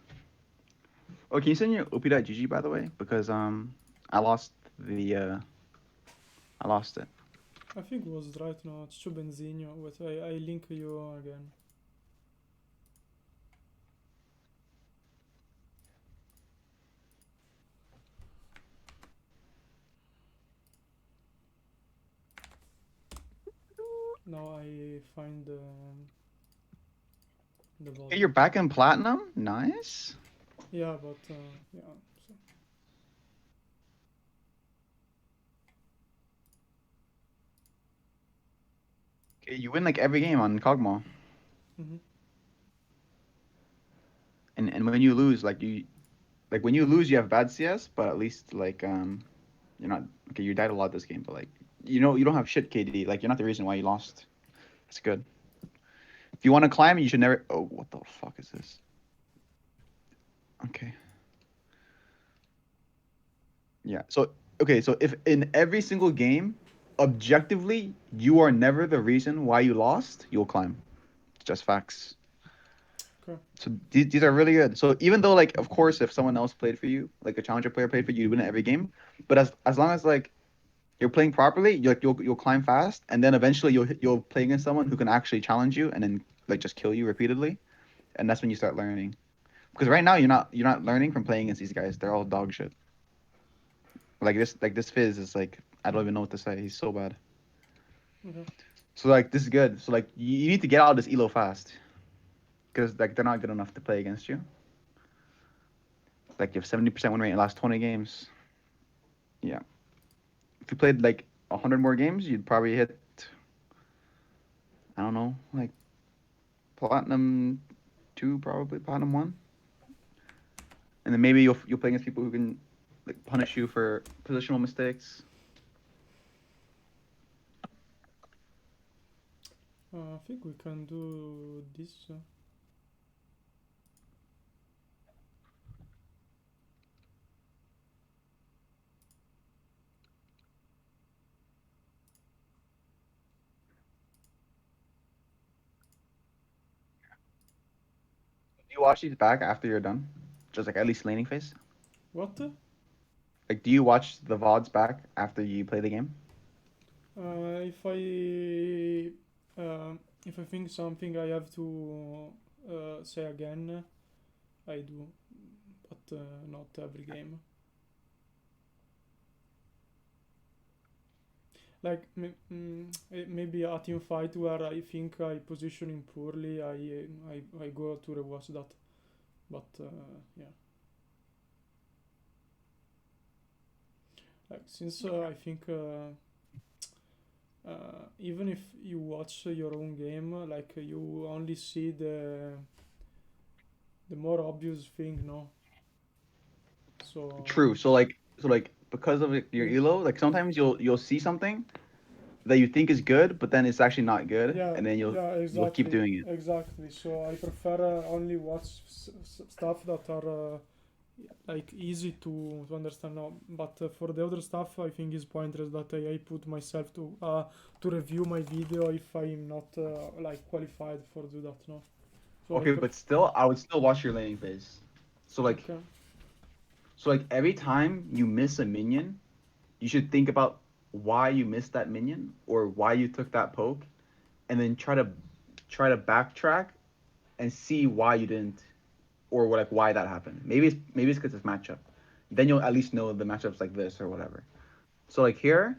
Oh, can you send your op.gg by the way? Because I lost the I lost it. I think it was right now. It's too Benzinho. Wait, I link you again. Now I find the Hey, body. you're back in platinum. Nice. Yeah, but yeah. So. Okay, you win like every game on Kog'Maw, Mm-hmm. and when you lose, like when you lose, you have bad CS, but at least like you're not okay. You died a lot this game, but like you don't have shit KD. Like you're not the reason why you lost. That's good. If you want to climb, you should never. Oh, what the fuck is this? Okay. Yeah. So okay. So if in every single game, objectively, you are never the reason why you lost, you'll climb. It's just facts. Okay. So these are really good. So even though like of course if someone else played for you, like a challenger player played for you, you win every game. But as long as like you're playing properly, you'll climb fast, and then eventually you'll play against someone who can actually challenge you and then like just kill you repeatedly, and that's when you start learning. Because right now you're not learning from playing against these guys. They're all dog shit. Like this Fizz is like I don't even know what to say. He's so bad. Okay. So like this is good. So like you need to get out of this elo fast. Because like they're not good enough to play against you. Like you have 70% win rate in the last 20 games. Yeah. If you played like 100 more games, you'd probably hit I don't know, like platinum 2, probably platinum 1. And then maybe you'll play against people who can like punish you for positional mistakes. I think we can do this. Do you watch these back after you're done? Just like at least laning phase? What? Like do you watch the VODs back after you play the game? If if I think something I have to say again, I do, but not every game. Like maybe a team fight where I think I positioning poorly, I go to rewatch that. But yeah, like since I think even if you watch your own game, like you only see the more obvious thing, no? So True. So like because of your if elo, like sometimes you'll see something that you think is good, but then it's actually not good, yeah, and then yeah, you'll keep exactly, doing it. exactly. So I prefer only watch stuff that are like easy to understand now. But for the other stuff, I think it's pointless that I put myself to review my video if I'm not like qualified for do that. No, so I Okay, but still, I would still watch your laning phase. So like, okay. so like every time you miss a minion, you should think about why you missed that minion or why you took that poke, and then try to backtrack and see why you didn't or like why that happened. Maybe it's because it's matchup. Then you'll at least know the matchups like this or whatever. So like here,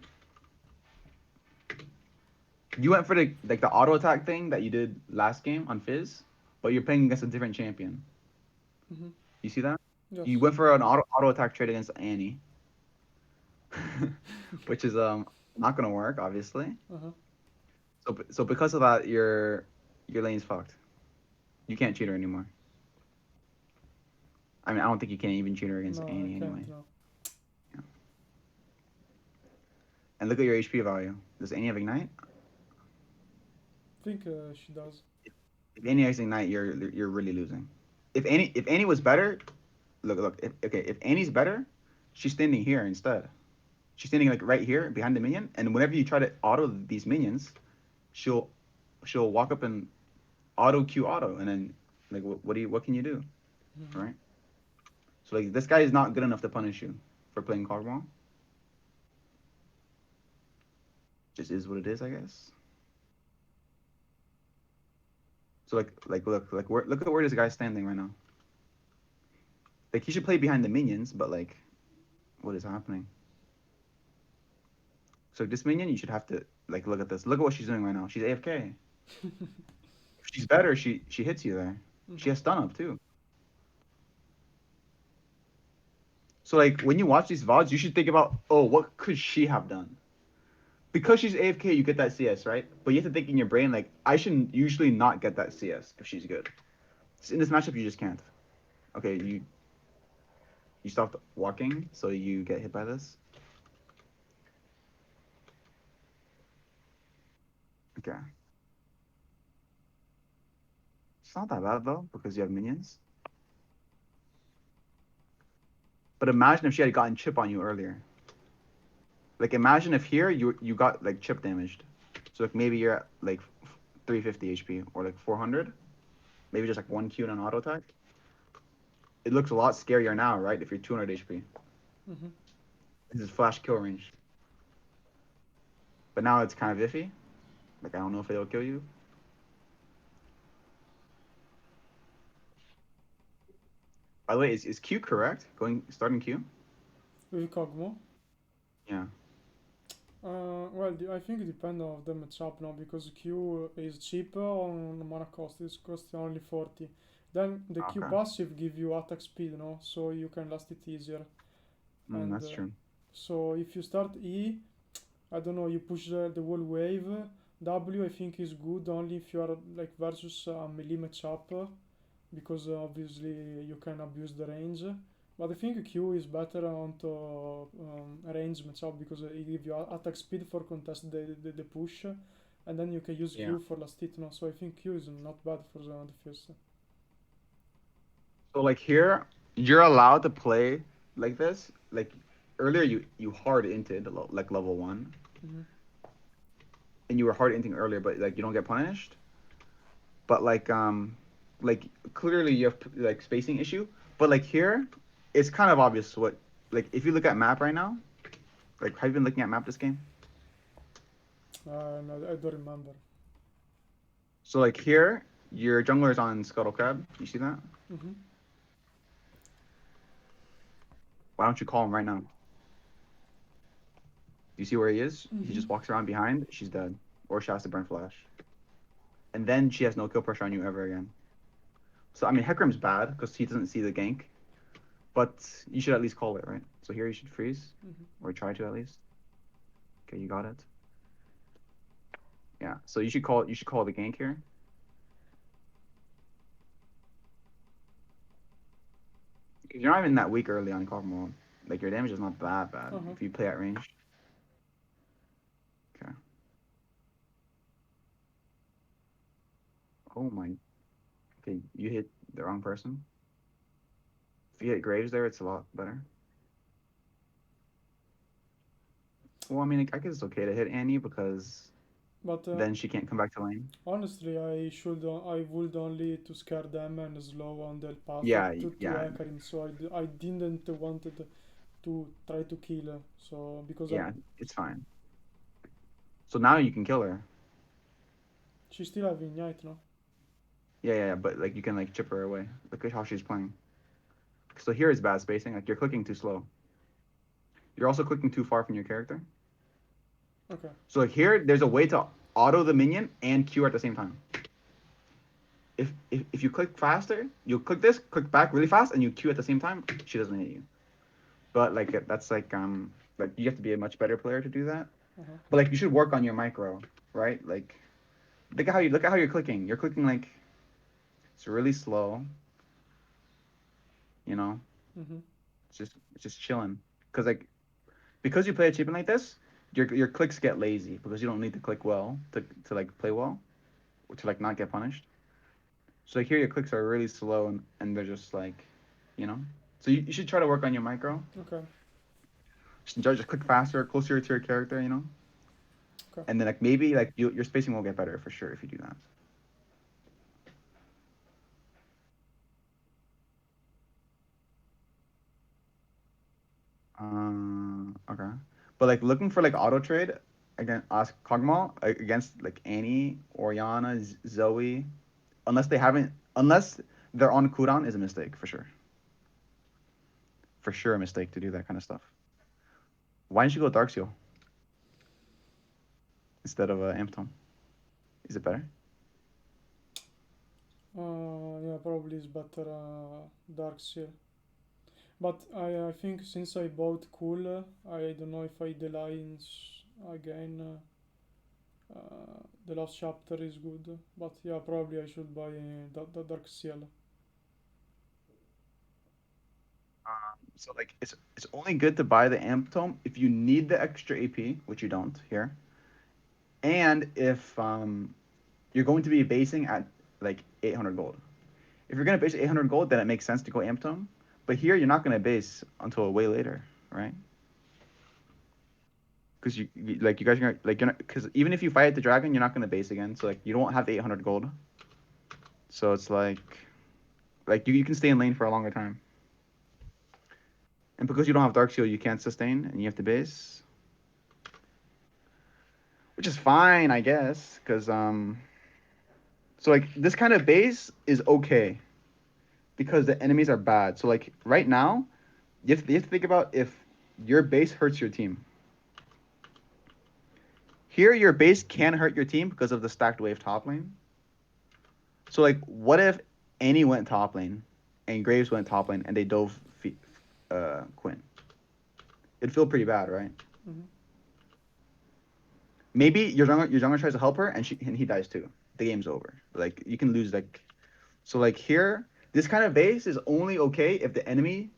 you went for the like the auto attack thing that you did last game on Fizz, but you're playing against a different champion. Mm-hmm. You see that? You Yes. went for an auto attack trade against Annie, which is not gonna work, obviously. Uh-huh. So because of that, your lane's fucked. You can't cheat her anymore. I mean, I don't think you can even cheat her against No, I Annie can't anyway. now. Yeah. And look at your HP value. Does Annie have Ignite? I think she does. If Annie has Ignite, you're really losing. If Annie was better, look. If Annie's better, she's standing here instead. She's standing like right here behind the minion, and whenever you try to auto these minions, she'll she'll walk up and auto Q auto, and then like what can you do, Mm-hmm. right? So like this guy is not good enough to punish you for playing Cogwall. Just is what it is, I guess. So look at where this guy's standing right now. Like he should play behind the minions, but like what is happening? So this minion, you should have to like look at this. Look at what she's doing right now. She's AFK. If she's better, she hits you there. She Mm-hmm. has stun up too. So like when you watch these VODs, you should think about, oh, what could she have done? Because she's AFK, you get that CS, right? But you have to think in your brain like, I should usually not get that CS if she's good. In this matchup, you just can't. Okay, you stopped walking, so you get hit by this. Okay, it's not that bad though because you have minions. But imagine if she had gotten chip on you earlier. Like imagine if here you got like chip damaged. So like maybe you're at like 350 HP or like 400. Maybe just like one Q and an auto attack. It looks a lot scarier now, right? If you're 200 HP. Mm-hmm. This is flash kill range. But now it's kind of iffy. Like I don't know if it'll kill you. By the way, is Q correct? Going starting Q? With Kogmo. Yeah. Well, I think it depends on the matchup now because Q is cheaper on mana cost. It's cost only 40. Then the Q Okay. passive give you attack speed, no? So you can last it easier. And That's true. so if you start E, I don't know, you push the whole wave. W I think is good only if you are like versus a melee matchup because obviously you can abuse the range. But I think Q is better onto range matchup because it gives you attack speed for contest the push, and then you can use Yeah. Q for last hit. No? So I think Q is not bad for the first. So like here, you're allowed to play like this. Like earlier, you hard inted like level one, Mm-hmm. and you were hard inting earlier, but like you don't get punished. But like clearly you have like spacing issue. But like here, it's kind of obvious what like if you look at map right now. Like have you been looking at map this game? No, I don't remember. So like here, your jungler is on Scuttle Crab. You see that? Mm-hmm. Why don't you call him right now? Do you see where he is? He Mm-hmm. just walks around behind. She's dead, or she has to burn flash, and then she has no kill pressure on you ever again. So I mean, Hecarim's bad because he doesn't see the gank, but you should at least call it, right? So here you should freeze, Mm-hmm. or try to at least. Okay, you got it. Yeah. So you should call. You should call the gank here. You're not even that weak early on Clock mode. Like your damage is not that bad Uh-huh. if you play at range. Okay. Oh my. Okay, you hit the wrong person. If you hit Graves there, it's a lot better. Well, I mean, I guess it's okay to hit Annie because But then she can't come back to lane. honestly, I would only to scare them and slow on their path Yeah, to yeah, Ekarim. So I didn't wanted to try to kill her. So because yeah. It's fine. So now you can kill her. she still have ignite, no? Yeah, yeah, yeah. But like you can like chip her away. Look at how she's playing. So here is bad spacing. Like you're clicking too slow. You're also clicking too far from your character. Okay. So like here, there's a way to auto the minion and Q at the same time. If you click faster, you click this, click back really fast, and you Q at the same time. She doesn't hit you. But like that's like you have to be a much better player to do that. Uh-huh. But like you should work on your micro, right? Like look at how you're clicking. You're clicking like it's really slow. You know, Mm-hmm. it's just chilling. Because you play a champion like this, your clicks get lazy because you don't need to click well to like play well or to like not get punished. So like here your clicks are really slow and they're just like, you know. So you should try to work on your micro. Okay. Just click faster, closer to your character, you know. Okay. And then like maybe like your spacing will get better for sure if you do that. Okay. But like looking for like auto trade against ask Kog'Maw against like Annie, Oriana, Zoe, unless they're on cooldown is a mistake for sure. For sure a mistake to do that kind of stuff. Why didn't you go Darkseal instead of Amptome? Is it better? Yeah, probably is better Dark Seal. But I think since I bought Cool, I don't know if I the lines again. The last chapter is good, but yeah, probably I should buy the Dark Seal. So like it's only good to buy the Amptome if you need the extra AP, which you don't here, and if you're going to be basing at like 800 gold. If you're gonna base 800 gold, then it makes sense to go Amptome. But here you're not gonna base until way later, right? Because like you guys are gonna like you're not because even if you fight the dragon, you're not gonna base again. So like you don't have the 800 gold. So it's like you can stay in lane for a longer time. And because you don't have Dark Shield, you can't sustain and you have to base, which is fine, I guess. Because so like this kind of base is okay because the enemies are bad. So like right now, you have to think about if your base hurts your team. Here, your base can hurt your team because of the stacked wave top lane. So like, what if Annie went top lane, and Graves went top lane, and they dove Quinn? It'd feel pretty bad, right? Mm-hmm. Maybe your jungler tries to help her, and he dies too. The game's over. Like you can lose like so like here. This kind of base is only okay if the enemy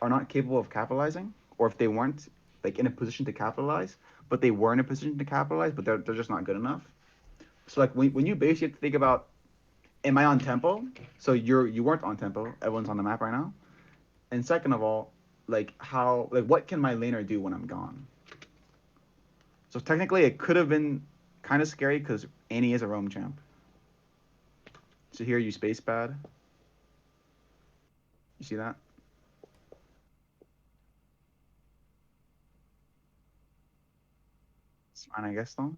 are not capable of capitalizing, or if they weren't like in a position to capitalize, but they were in a position to capitalize, but they're just not good enough. So like when you base, you have to think about, am I on tempo? So you weren't on tempo. Everyone's on the map right now. And second of all, like how like what can my laner do when I'm gone? So technically, it could have been kind of scary because Annie is a roam champ. So here you space bad. You see that? It's fine, I guess though.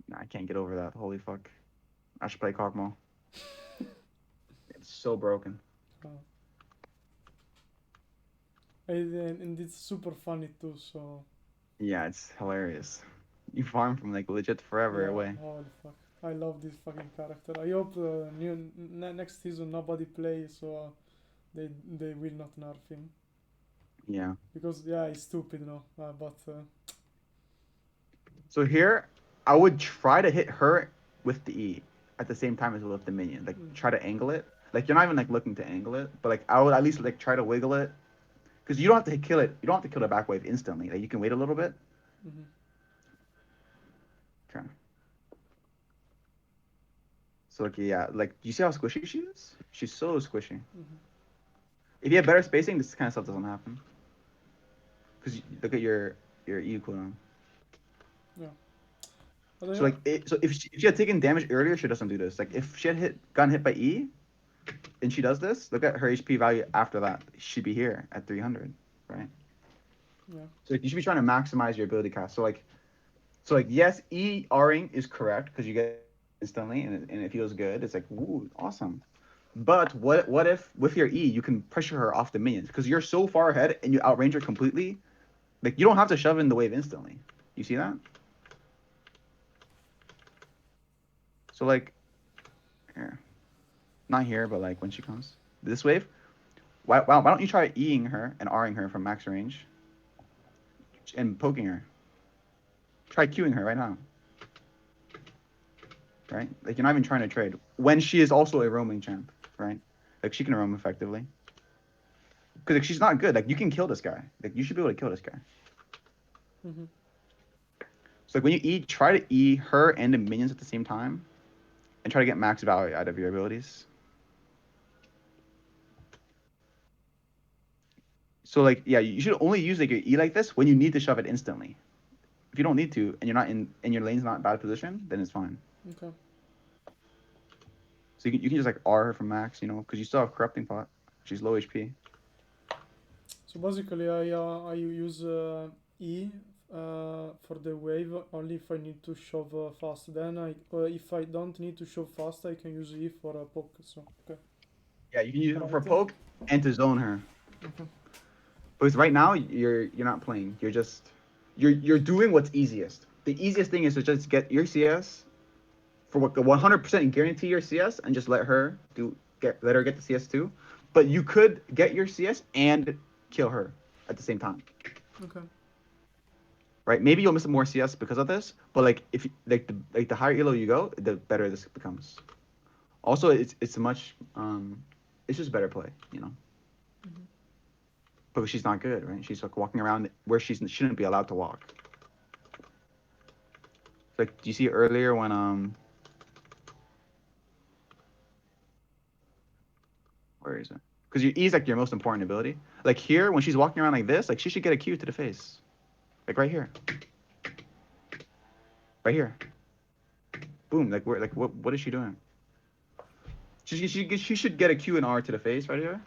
Nah, I can't get over that. Holy fuck! I should play Kog'Maw. It's so broken. Uh, and it's super funny too. So Yeah, it's hilarious. You farm from like legit forever yeah, away. holy fuck. I love this fucking character. I hope next season nobody plays, so they will not nerf him Yeah. because yeah, he's stupid, but So here, I would try to hit her with the E at the same time as with the minion. Like mm, try to angle it. Like you're not even like looking to angle it, but like I would at least like try to wiggle it because you don't have to kill it. You don't have to kill the back wave instantly. Like you can wait a little bit. mm-hmm, Okay. So like yeah, like do you see how squishy she is? She's so squishy. mm-hmm, If you have better spacing, this kind of stuff doesn't happen. Because look at your E cooldown. yeah. But So like so if she had taken damage earlier, she doesn't do this. Like if she had gotten hit by E and she does this, look at her HP value after that. She'd be here at 300, right? yeah, So like, you should be trying to maximize your ability cast. So like yes, E Ring is correct because you get instantly and it feels good. It's like ooh awesome. But what if with your E you can pressure her off the minions because you're so far ahead and you outrange her completely. Like you don't have to shove in the wave instantly. You see that? So like here, not here, but like when she comes this wave, why don't you try Eing her and Ring her from max range and poking her? Try queuing her right now, right? Like you're not even trying to trade when she is also a roaming champ, right? Like she can roam effectively because like she's not good. Like you can kill this guy. Like you should be able to kill this guy. mm-hmm. So like when you try to her and the minions at the same time and try to get max value out of your abilities. So like yeah, you should only use like your E like this when you need to shove it instantly. If you don't need to and you're not in and your lane's not in bad position, then it's fine. Okay. So you can just like R her from max, because you still have corrupting pot. She's low HP. So basically, I use E for the wave only if I need to shove fast. Then if I don't need to shove fast, I can use E for a poke. So okay, Yeah, you can use her for right. poke and to zone her. Okay. Because right now you're not playing. You're doing what's easiest. The easiest thing is to just get your CS for what 100% guarantee your CS and just let her get the CS too. But you could get your CS and kill her at the same time. Okay. Right? Maybe you'll miss more CS because of this, but like if the higher elo you go, the better this becomes. Also, it's a much it's just better play. Mm-hmm. Because she's not good, right? She's like walking around where she shouldn't be allowed to walk. Like, do you see earlier when where is it? Because your E is like your most important ability. Like here, when she's walking around like this, like she should get a Q to the face, like right here, right here. Boom. Like where, like what is she doing? She should get a Q and R to the face right here.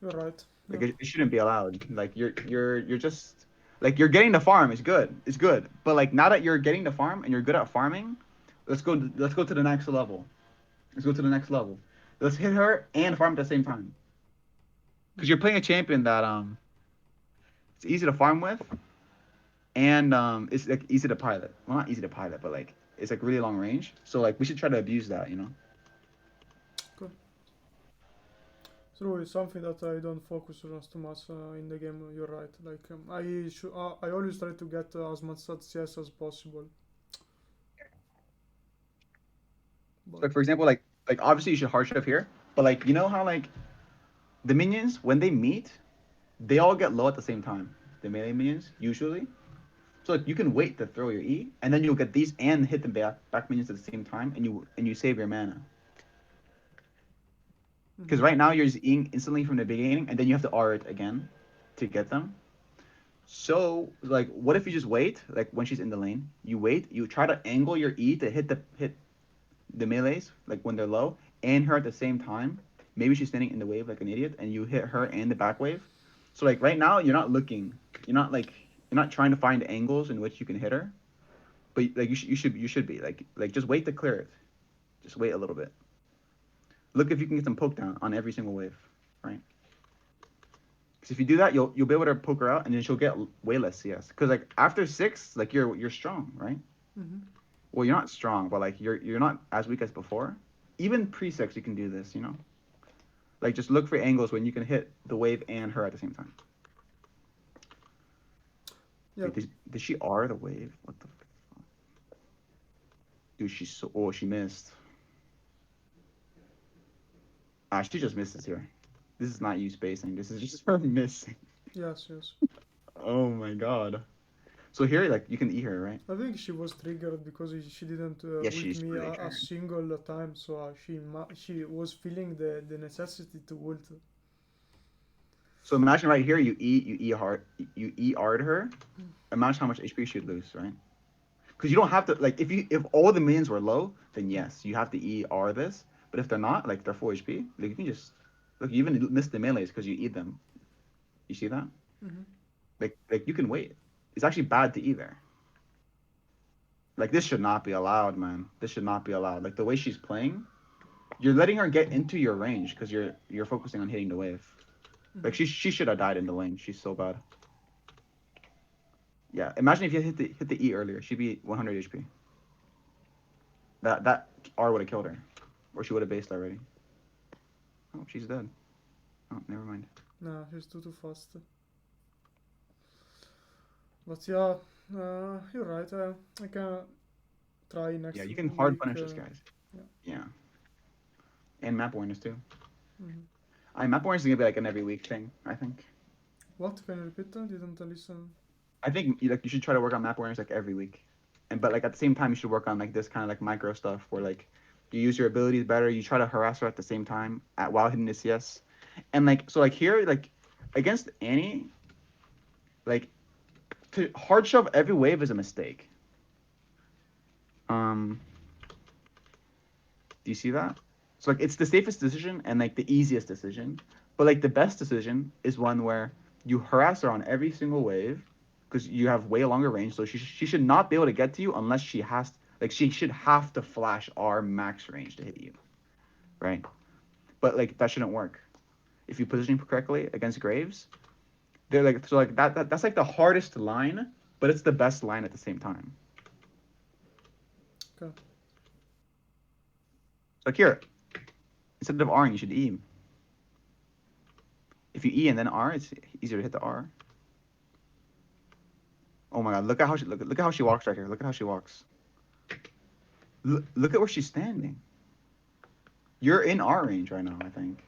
You're right. Like Yeah. it shouldn't be allowed. Like you're just like you're getting the farm. It's good. It's good. But like now that you're getting the farm and you're good at farming, let's go to the next level. Let's go to the next level. Let's hit her and farm at the same time. Because you're playing a champion that it's easy to farm with and it's like easy to pilot. Well, not easy to pilot, but like it's like really long range. So like we should try to abuse that, you know. Okay. True, it's something that I don't focus on too much in the game. You're right. Like I always try to get as much CS as possible. So But like for example, like obviously you should hard shift here, but like you know how like the minions when they meet, they all get low at the same time. The melee minions usually. So like you can wait to throw your E, and then you'll get these and hit the back minions at the same time, and you save your mana. Because mm-hmm. right now you're just Eing instantly from the beginning, and then you have to R it again to get them. So like, what if you just wait? Like when she's in the lane, you wait. You try to angle your E to hit the melees like when they're low, and her at the same time. Maybe she's standing in the wave like an idiot, and you hit her and the back wave. So like right now, you're not looking. You're not trying to find angles in which you can hit her. But like you should be like just wait to clear it. Just wait a little bit. Look if you can get some poke down on every single wave, right? Because if you do that, you'll be able to poke her out, and then she'll get way less CS. Because like after 6, like you're strong, right? Mm-hmm. Well, you're not strong, but like you're not as weak as before. Even pre-6, you can do this, you know. Like just look for angles when you can hit the wave and her at the same time. Yeah. Wait, did she R the wave? What the? Dude, she missed. Ah, she just misses here. This is not you spacing. This is just her missing. Yes. Yes. Oh my god. So here, like, you can eat her, right? I think she was triggered because she didn't Yes, ult she's me really a triggered. single time, so she was feeling the necessity to ult. So imagine right here, you E R'd her. Imagine how much HP she'd lose, right? Because you don't have to like if all the minions were low, then yes, you have to E R this. But if they're not, like they're full HP, like you can just look. You even miss the melees because you eat them. You see that? Mm-hmm. Like you can wait. It's actually bad to either. Like this should not be allowed, man. This should not be allowed. Like the way she's playing, you're letting her get into your range because you're focusing on hitting the wave. Like Mm-hmm. she should have died in the lane. She's so bad. Yeah, imagine if you hit the E earlier, she'd be 100 HP. That R would have killed her, or she would have based already. Oh, she's dead. Oh, never mind. Nah, she's too fast. But yeah, you're right. I can try Yeah, next you can hard week. punish this guys. Yeah. Yeah, and map awareness too. Mm-hmm. I map awareness is gonna be like an every week thing. I think. What? Can you repeat that? Didn't listen. I think you should try to work on map awareness like every week, and but like at the same time you should work on like this kind of like micro stuff where like you use your abilities better. You try to harass her at the same time while hitting the CS, and like so like here like against Annie, like to hard shove every wave is a mistake. Um, do you see that? So like it's the safest decision and like the easiest decision, but like the best decision is one where you harass her on every single wave because you have way longer range. So she should not be able to get to you unless she should have to flash R max range to hit you, right? But like that shouldn't work if you position correctly against Graves. They're like so like that's like the hardest line, but it's the best line at the same time. Okay. Like here, instead of R, you should E. If you E and then R, it's easier to hit the R. Oh my god, look at how she walks right here. Look at how she walks. Look at where she's standing. You're in R range right now, I think.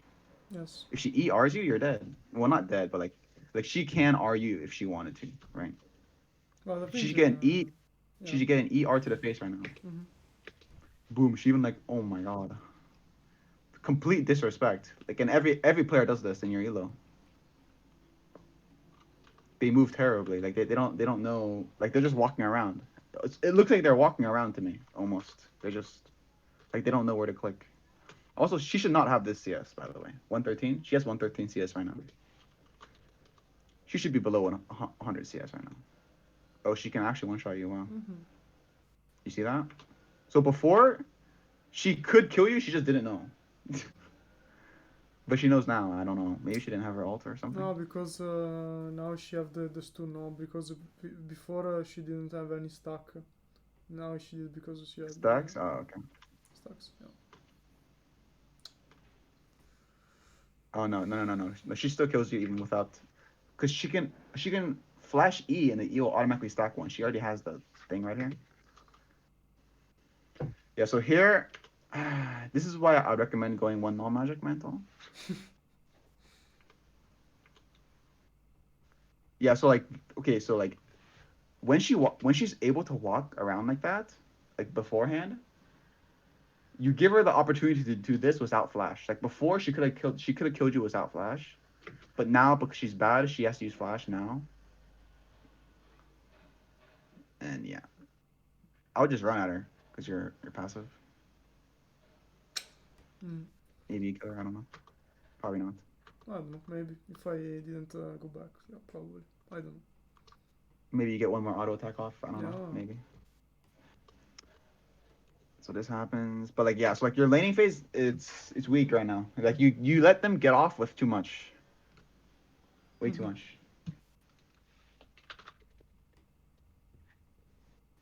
Yes. If she E R's you, you're dead. Well, not dead, but like she can R you if she wanted to, right? Well, I She think. should get an E. She Yeah. should get an ER to the face right now. Mm-hmm. Boom. She even like, oh my god, complete disrespect. Like, and every player does this in your elo. They move terribly. Like they don't know. Like they're just walking around. It looks like they're walking around to me almost. They're just like they don't know where to click. Also, she should not have this CS, by the way. 113. She has 113 CS right now. She should be below 100 CS right now. Oh, she can actually one shot you. Wow. Mm-hmm. You see that? So before, she could kill you. She just didn't know. But she knows now. I don't know. Maybe she didn't have her ult or something. No, because now she have the stun. No, because before she didn't have any stack. Now she did because she had Stacks. Oh, okay. stacks. Yeah. Oh no. She still kills you even without, because she can flash E and the E will automatically stack one. She already has the thing right here. Yeah. So here, this is why I would recommend going one null magic mantle. Yeah. So like, okay. So like, when she's able to walk around like that, like beforehand, you give her the opportunity to do this without flash. Like before, she could have killed you without flash, but now because she's bad, she has to use flash now. And yeah, I would just run at her because you're passive. Mm. Maybe you kill her. I don't know. Probably not. I don't know. Maybe if I didn't go back. Yeah, probably. I don't know. Maybe you get one more auto attack off. I don't know. Yeah. Maybe. So this happens, but like yeah, so like your laning phase, it's weak right now. Like you let them get off with too much, way too Mm-hmm. much.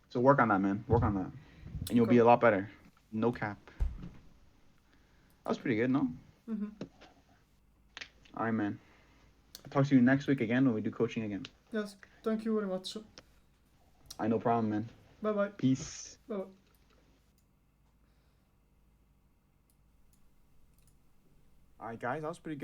So work on that, man. Work on that, and you'll Okay. be a lot better. No cap. That was pretty good, no? Mm-hmm. All right, man. I'll talk to you next week again when we do coaching again. Yes. Thank you very much. I no problem, man. Bye bye. Peace. Bye bye. All right, guys, that was pretty good.